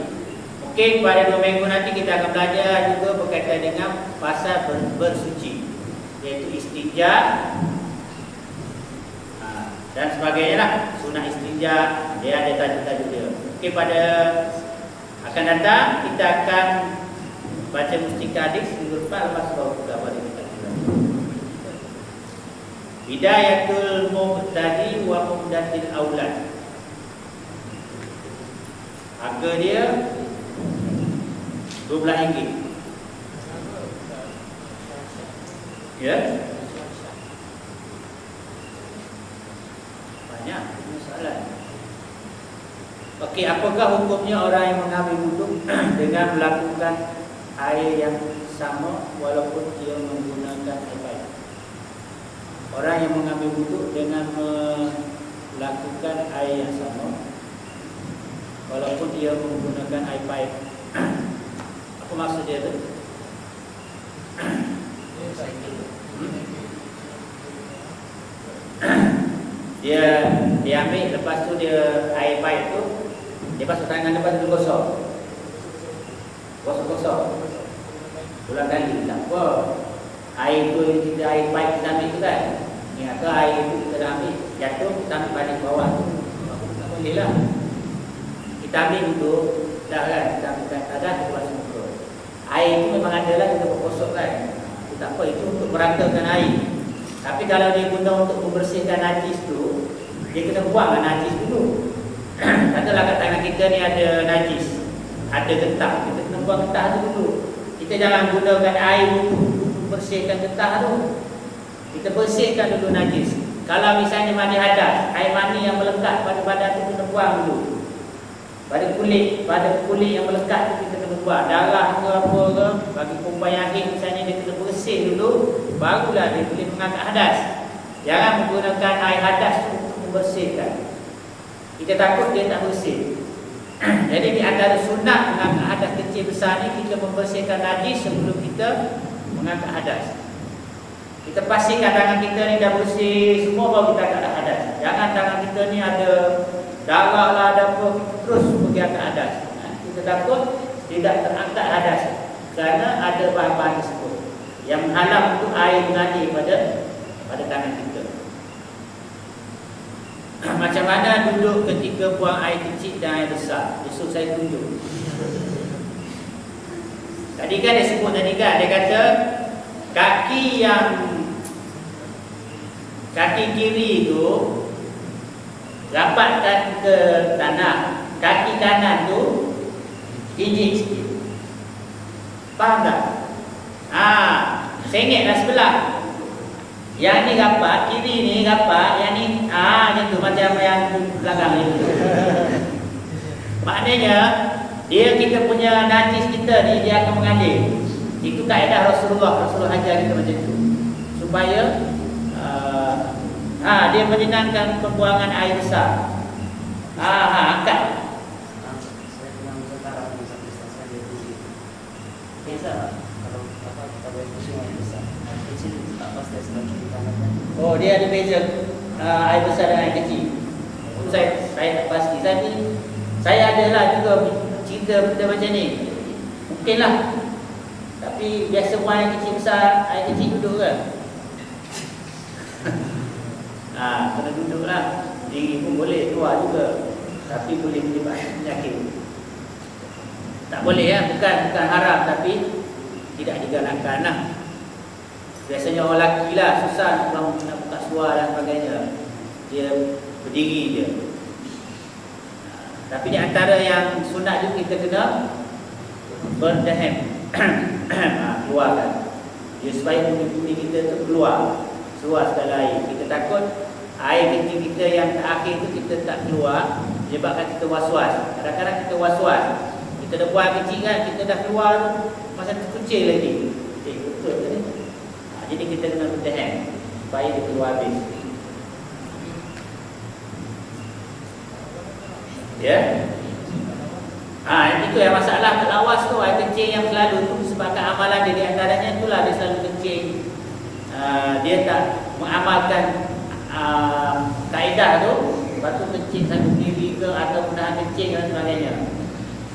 Mungkin pada 2 minggu nanti kita akan belajar juga berkaitan dengan pasal bersuci, iaitu istinja dan sebagainya lah. Sunat istinja, dia ada tajuk-tajuk dia. Mungkin pada akan datang kita akan baca mustika hadis minggu depan, lepas baru kita balik kita. Bidayatul Muqtadi wa Umdatil Aulad. Harga dia RM12. Ya. Banyak masalah. Okey, apakah hukumnya orang yang mengambil wuduk dengan melakukan air yang sama walaupun dia menggunakan air baik? Orang yang mengambil wuduk dengan melakukan air yang sama walaupun dia menggunakan air paip. Apa maksud dia tu? Dia ambil, lepas tu dia air paip tu dia basuh tangan, lepas tu gosok. Gosok ulang kali. Tak apa. Air tu kita air paip kita ambil tu kan. Ni atau air tu kita dah ambil, jatuh kita ambil balik bawah tu. Tak boleh lah. Kita ambil dulu, dah kan, kita ambil tak ada, kita basuh muka. Air tu memang ada lah, kita berkosok kan. Itu tak apa, itu untuk meratakan air. Tapi kalau dia guna untuk membersihkan najis tu, dia kena buanglah najis dulu. Katalah kat tangan kita ni ada najis, ada getah, kita kena buang getah tu dulu. Kita jangan gunakan air untuk bersihkan getah tu. Kita bersihkan dulu najis. Kalau misalnya mandi hadas, air mani yang melekat pada badan tu kita buang dulu. Pada kulit yang melekat tu kita kena buang. Darah ke apa ke, bagi perempuan yang haid misalnya, dia kena bersih dulu, barulah dia boleh mengangkat hadas. Jangan menggunakan air hadas untuk membersihkan. Kita takut dia tak bersih. Jadi di antara sunat mengangkat hadas kecil besar ni, kita membersihkan najis sebelum kita mengangkat hadas. Kita pastikan tangan kita ni dah bersih, semua baru kita tak ada hadas. Jangan tangan kita ni ada darah lah, ada apa, terus pergi angkat hadas. Kita takut tidak terangkat hadas kerana ada bahan-bahan tersebut yang menghalang untuk air mengalir pada tangan kita. Macam mana duduk ketika buang air kecil dan air besar? Besok saya tunjuk. Tadi kan dia sebut tadi kan, dia kata kaki kiri tu rapatkan ke tanah, kaki kanan tu injek sikit. Faham tak? Sengitlah sebelah. Yang ni rapat, kiri ni rapat, yang ni macam tu, macam yang belakang ni. Maknanya kita punya najis kita ni dia akan mengalir. Itu kaedah Rasulullah ajar kita macam tu. Supaya dia menyenangkan pembuangan air besar. Angkat. Saya pernah sekarang di satu stasiun dia pusing. Biasa kalau kita boleh pusing air besar. Kecil tak pasti semakin tangan. Oh, dia ada beza air besar dan air kecil. Saya tak pasti. Saya adalah juga cerita benda macam ni. Mungkinlah. Tapi biasa buang air kecil besar, air kecil duduk kan? Kena duduk lah. Diri pun boleh keluar juga. Tapi boleh menyebabkan penyakit. Tak boleh ya, bukan haram, tapi tidak digalakkan lah. Biasanya orang lelaki lah susah nak buka suara dan sebagainya. Dia berdiri je. Tapi di antara yang sunat juga kita kena berdahem. Keluarkan. Dia supaya bunyi-bunyi kita tu keluar sekali air. Kita takut air kecil kita yang terakhir tu kita tak keluar, menyebabkan kita was-was. Kadang-kadang kita was-was. Kita dah buang kecil kan, kita dah keluar masa terkucil lagi. Betul ke ni? Jadi kita kena berdahem supaya dia keluar habis. Ya. Itu yang masalah terlawas tu, air kencing yang selalu tu disebabkan amalan dia, di antaranya itulah dia selalu kencing. Dia tak mengamalkan kaedah tu, lepas tu kencing satu diri ke atau menahan kencing dan sebagainya.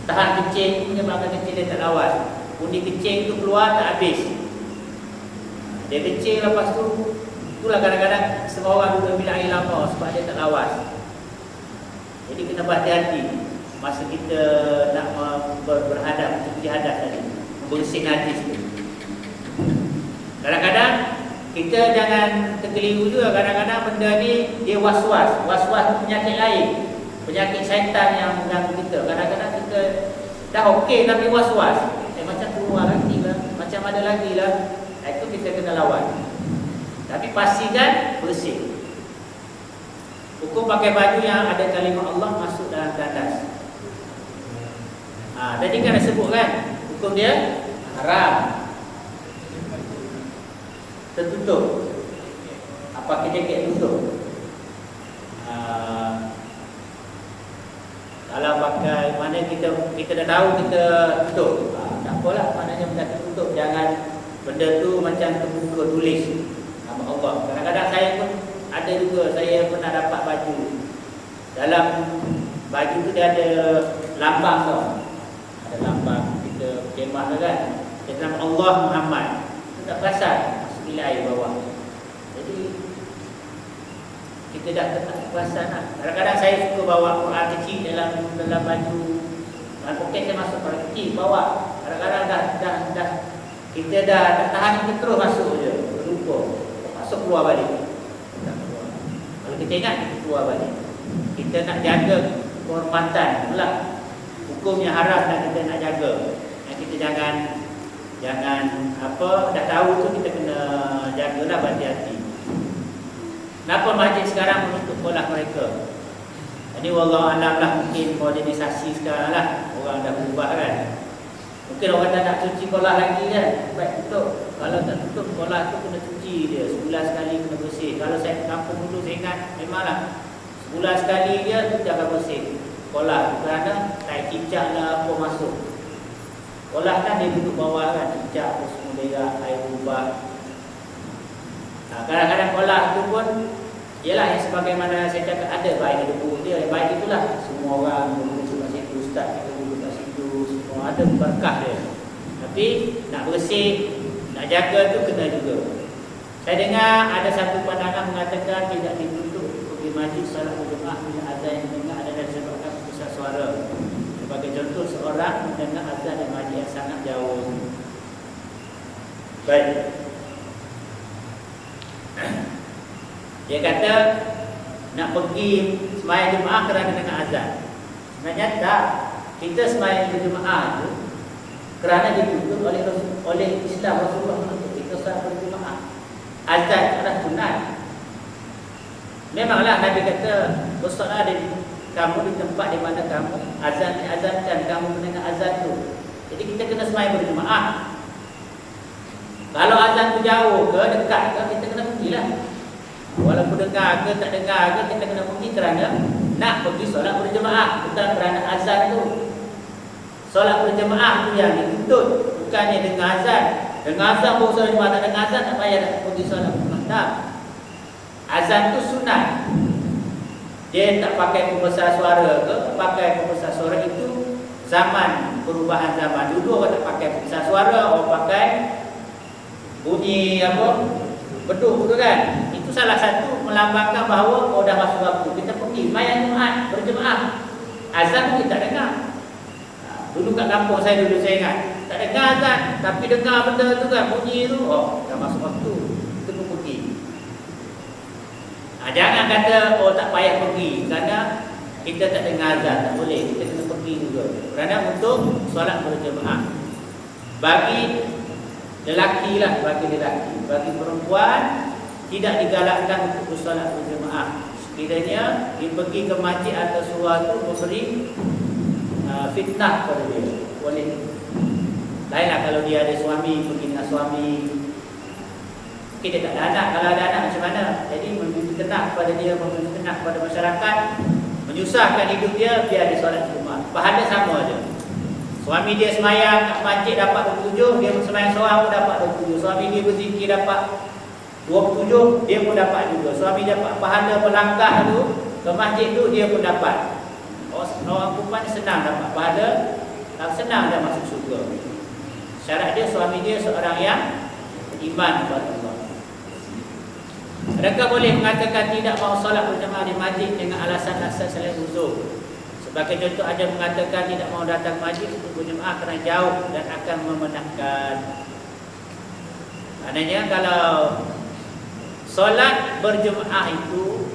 Tahan kencing menyebabkan kencing dia tak lawas. Undi kencing tu keluar tak habis. Dia kencing lepas tu, itulah kadang-kadang semua orang duduk bilik air lama sebab dia tak lawas. Jadi kena berhati-hati masa kita nak berhadap seperti hadas tadi, membersih najis tu. Kadang-kadang kita jangan terkeliru juga. Kadang-kadang benda ni dia was-was. Was-was tu penyakit lain, penyakit syaitan yang mengganggu kita. Kadang-kadang kita dah okey tapi was-was, macam keluar lagi lah, macam ada lagi lah. Itu kita kena lawan. Tapi pastikan bersih. Hukum pakai baju yang ada kalimah Allah masuk dalam tandas. Tadi kan dah sebut kan, hukum dia haram, tertutup. Pakai jaket tutup. Kalau pakai, mana kita dah tahu kita tutup, tak apalah, maknanya benda tertutup. Jangan benda tu macam terbuka tulis nama Allah. Kadang-kadang saya pun ada juga, saya pernah dapat baju, dalam baju tu dia ada lambang tau. Ada lambang kita kemah kan, dia nama Allah Muhammad. Kita tak perasan masuk bilik air bawah. Jadi kita dah tak perasan lah. Kadang-kadang saya suka bawa Quran kecil dalam baju, dalam poket saya masuk Quran kecil bawa. Kadang-kadang dah kita dah tak tahan, kita terus masuk je, lupa masuk keluar balik. Kalau kita ingat, kita keluar balik. Kita nak jaga kehormatan pula. Hukum yang haram dan kita nak jaga. Dan kita jangan apa, dah tahu tu kita kena jagalah, berhati-hati. Kenapa masjid sekarang menutup sekolah mereka? Jadi wallahu alam lah, mungkin modernisasi sekarang lah, orang dah berubah kan. Mungkin orang tak nak cuci sekolah lagi kan, baik tutup. Kalau tak tutup, sekolah tu kena cuci dia, sebulan sekali kena bersih. Kalau saya ke kampung dulu, saya ingat memanglah sebulan sekali dia tu jaga bersih sekolah. Kerana tak cicak lah apa masuk. Sekolah kan dia duduk bawah kan, cicak apa semua berak, air ubah. Kadang-kadang kolak itu pun ialah yang sebagaimana saya cakap, ada baik ada buruk dia. Yang baik itulah semua orang duduk kat situ, ustaz kita duduk kat situ, semua ada berkah dia. Tapi nak bersih, nak jaga tu kena juga. Saya dengar ada satu pandangan mengatakan tidak dituntut pergi majlis solat berjemaah bila azan yang dengar adalah disebabkan besar suara. Sebagai contoh, seorang mendengar azan dan majlis yang sangat jauh. Baik. Dia kata nak pergi sembahyang jemaah kerana dengar azan. Sebenarnya tak. Kita sembahyang berjemaah tu kerana dituntut oleh Islam, Rasulullah menuntut kita solat berjemaah. Azan adalah sunat. Memanglah Nabi kata bersolat kamu di tempat di mana kamu azankan, kamu mendengar azan tu. Jadi kita kena sembahyang berjemaah. Kalau azan tu jauh ke dekat ke, kita kena pergilah. Walaupun dengar ke tak dengar ke, kita kena pergi kerana nak pergi solat berjemaah, bukan kerana azan tu. Solat berjemaah tu yang dituntut, bukannya dengar azan. Dengar azan baru solat jemaah, tak dengar azan tak payah nak pergi solat berjemaah. Tak. Azan tu sunat. Dia tak pakai pembesar suara ke, pakai pembesar suara itu zaman perubahan zaman. Dulu orang tak pakai pembesar suara, orang pakai bunyi apa? Beduk tu kan. Itu salah satu melambangkan bahawa dah masuk waktu. Kita pergi sembahyang Jumaat berjemaah. Azan pun kita tak dengar. Dulu kat kampung saya ingat, tak dengar azan, tapi dengar benda tu kan, bunyi tu, dah masuk waktu. Kita pun pergi. Jangan kata tak payah pergi kerana kita tak dengar azan, tak boleh. Kita kena pergi juga. Kerana untuk solat berjemaah. Bagi lelaki lah, bagi perempuan tidak digalakkan untuk bersolat berjemaah. Sekiranya dia pergi ke masjid atau surau tu memberi fitnah pada dia, boleh. Lainlah kalau dia ada suami, pergi dengan suami. Mungkin dia tak ada anak. Kalau ada anak macam mana? Jadi memberi fitnah kepada dia, memberi fitnah kepada masyarakat, menyusahkan hidup dia, biar dia solat di rumah. Pahala sama je. Suami dia semayang kat masjid dapat 27, dia semayang seorang pun dapat 27. Suami dia berzikir dapat 27, dia pun dapat juga. Suami dapat pahala melangkah tu ke masjid tu, dia pun dapat. Orang perempuan senang dapat pahala, senang dah masuk syurga. Syarat dia suami dia seorang yang iman kepada Allah. Mereka boleh mengatakan tidak mahu solat berjemaah di masjid dengan alasan-alasan selain uzur. Sebagai contoh, ada mengatakan tidak mahu datang masjid untuk berjemaah kerana jauh dan akan memenatkan. Maknanya kalau solat berjemaah itu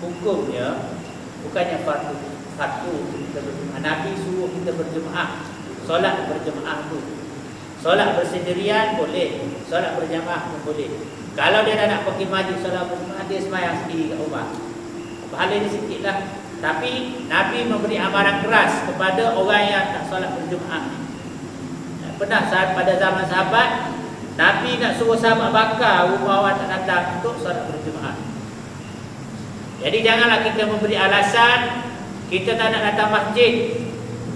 hukumnya bukannya fardu kita berjemaah. Nabi suruh kita berjemaah. Solat berjemaah tu. Solat bersendirian boleh, solat berjemaah pun boleh. Kalau dia dah nak pergi masjid solat berjemaah, dia sembahyang sendiri kat rumah. Pahala dia sikitlah. Tapi Nabi memberi amaran keras kepada orang yang tak solat berjemaah. Pernah saat pada zaman sahabat, Nabi nak suruh sahabat bakar rumah orang tak datang untuk solat berjemaah. Jadi janganlah kita memberi alasan kita tak nak datang masjid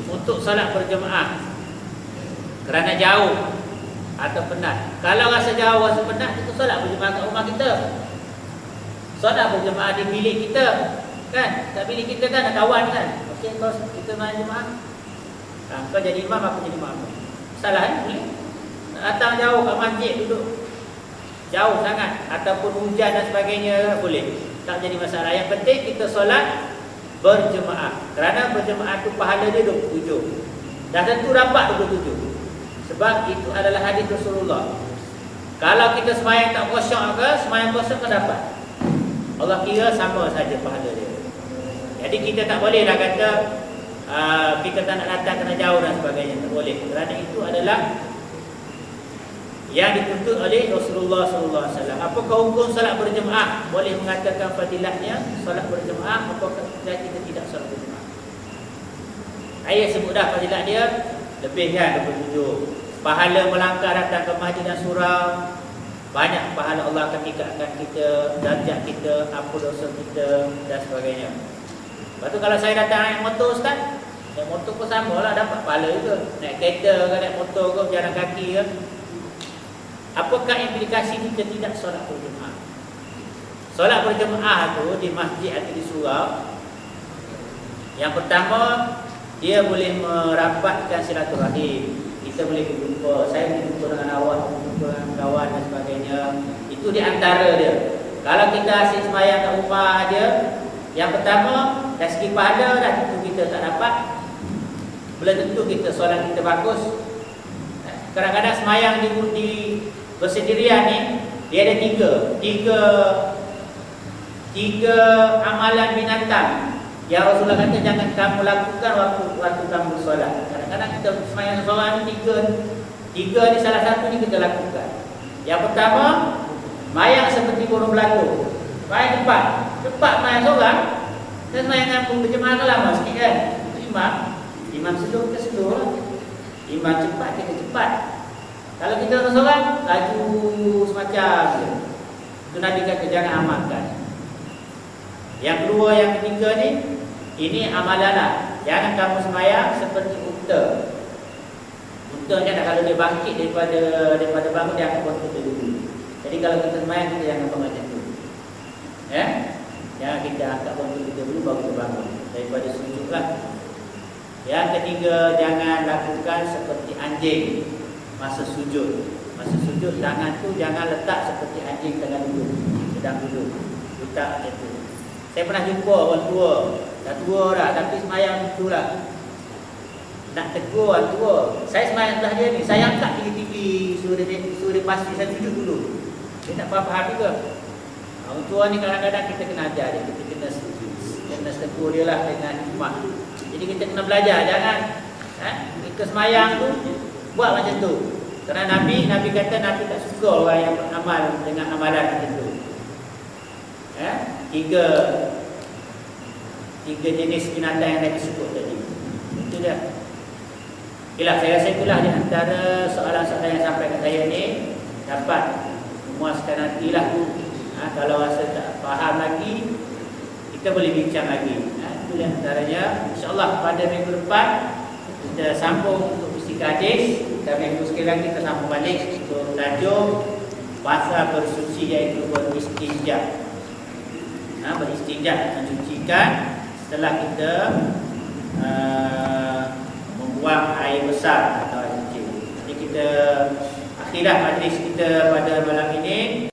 untuk solat berjemaah kerana jauh atau penat. Kalau rasa jauh, rasa penat, kita solat berjemaah kat rumah kita. Solat berjemaah di bilik kita. Kan? Kat bilik kita kan ada kawan kan. Okey, kalau kita main jemaah, kau jadi imam, aku jadi makmum. Salah kan? Boleh. Datang jauh kat masjid duduk jauh sangat ataupun hujan dan sebagainya, boleh. Tak jadi masalah. Yang penting kita solat berjemaah. Kerana berjemaah tu pahala dia 27. Dah tentu dapat 27. Sebab itu adalah hadis Rasulullah. Kalau kita sembahyang tak khusyuk ke, sembahyang khusyuk kan dapat. Allah kira sama saja pahala dia. Jadi kita tak boleh lah kata kita tak nak datang kerana jauh dan sebagainya. Tak boleh. Kerana itu adalah yang dituntut oleh Rasulullah SAW. Apakah hukum solat berjemaah? Boleh mengatakan fadilatnya solat berjemaah, apakah kita tidak solat berjemaah? Ayah sebut dah fadilat dia lebih kan 27. Pahala melangkah datang ke masjid dan surau, banyak pahala Allah akan tingkatkan kita, darjat kita, ampun dosa kita dan sebagainya. Lepas tu kalau saya datang naik motor Ustaz, naik motor pun sama lah, dapat pahala juga. Naik kereta ke naik motor ke, jalan kaki ke, Apakah implikasi kita tidak solat berjemaah? Solat berjemaah tu di masjid atau di surau, yang pertama dia boleh merapatkan silaturahim. Kita boleh berjumpa, saya boleh berjumpa dengan awak, berjumpa dengan kawan dan sebagainya. Itu di antara dia. Kalau kita asyik sembahyang kat rumah aja, yang pertama dari segi pahala dah tentu kita tak dapat. Belum tentu kita solat kita bagus. Kadang-kadang sembahyang di bersendirian ni, dia ada tiga amalan binatang yang Rasulullah kata jangan kamu lakukan waktu kamu bersolat. Kadang-kadang kita sembahyang seorang ni tiga ni salah satu ni kita lakukan. Yang pertama, sembahyang seperti burung belatung. Sembahyang cepat sembahyang seorang. Kita sembahyang kampung berjemaah kan lama sikit kan. Imam slow kita slow. Imam cepat kita cepat. Kalau kita seorang laju semacam je. Itu Nabi kata jangan amalkan. Yang kedua, yang ketiga ni, ini amalan lah. Jangan kamu sembahyang seperti unta. Unta ni kalau dia bangkit daripada bangun, dia akan buat kita dulu. Jadi kalau kita sembahyang, kita jangan bangun macam tu. Jangan kita angkat bangun kita dulu baru kita bangun. Daripada sujud lah. Yang ketiga, jangan lakukan seperti anjing masa sujud. Masa sujud, tangan tu jangan letak seperti anjing tengah duduk, sedang duduk. Letak macam tu. Saya pernah jumpa orang tua, dah tua dah, tapi semayang itulah. Nak tegur orang tua. Saya semayang sebelah dia ni, saya angkat tinggi-tinggi, suruh dia pasti, saya sujud dulu. Dia tak faham juga. Orang tua ni kadang-kadang kita kena ajar dia, kita kena tegur dia lah dengan hikmah. Jadi kita kena belajar, jangan kita semayang tu buat macam tu. Kerana Nabi kata Nabi tak suka orang yang beramal dengan amalan macam tu. Tiga jenis binatang yang Nabi sebut tadi. Itu dia. Okeylah, saya rasa itulah di antara soalan-soalan yang sampai ke saya ni dapat memuaskan hatilah. Kalau rasa tak faham lagi, kita boleh bincang lagi. Itu di antaranya. InsyaAllah pada minggu depan kita sambung untuk fisika hadis. Dan minggu sekali lagi kita sambung balik untuk tajuk bahasa bersuci, iaitu beristinja. Beristinja, mencucikan setelah kita membuang air besar atau air kecil. Jadi kita akhirlah majlis kita pada malam ini.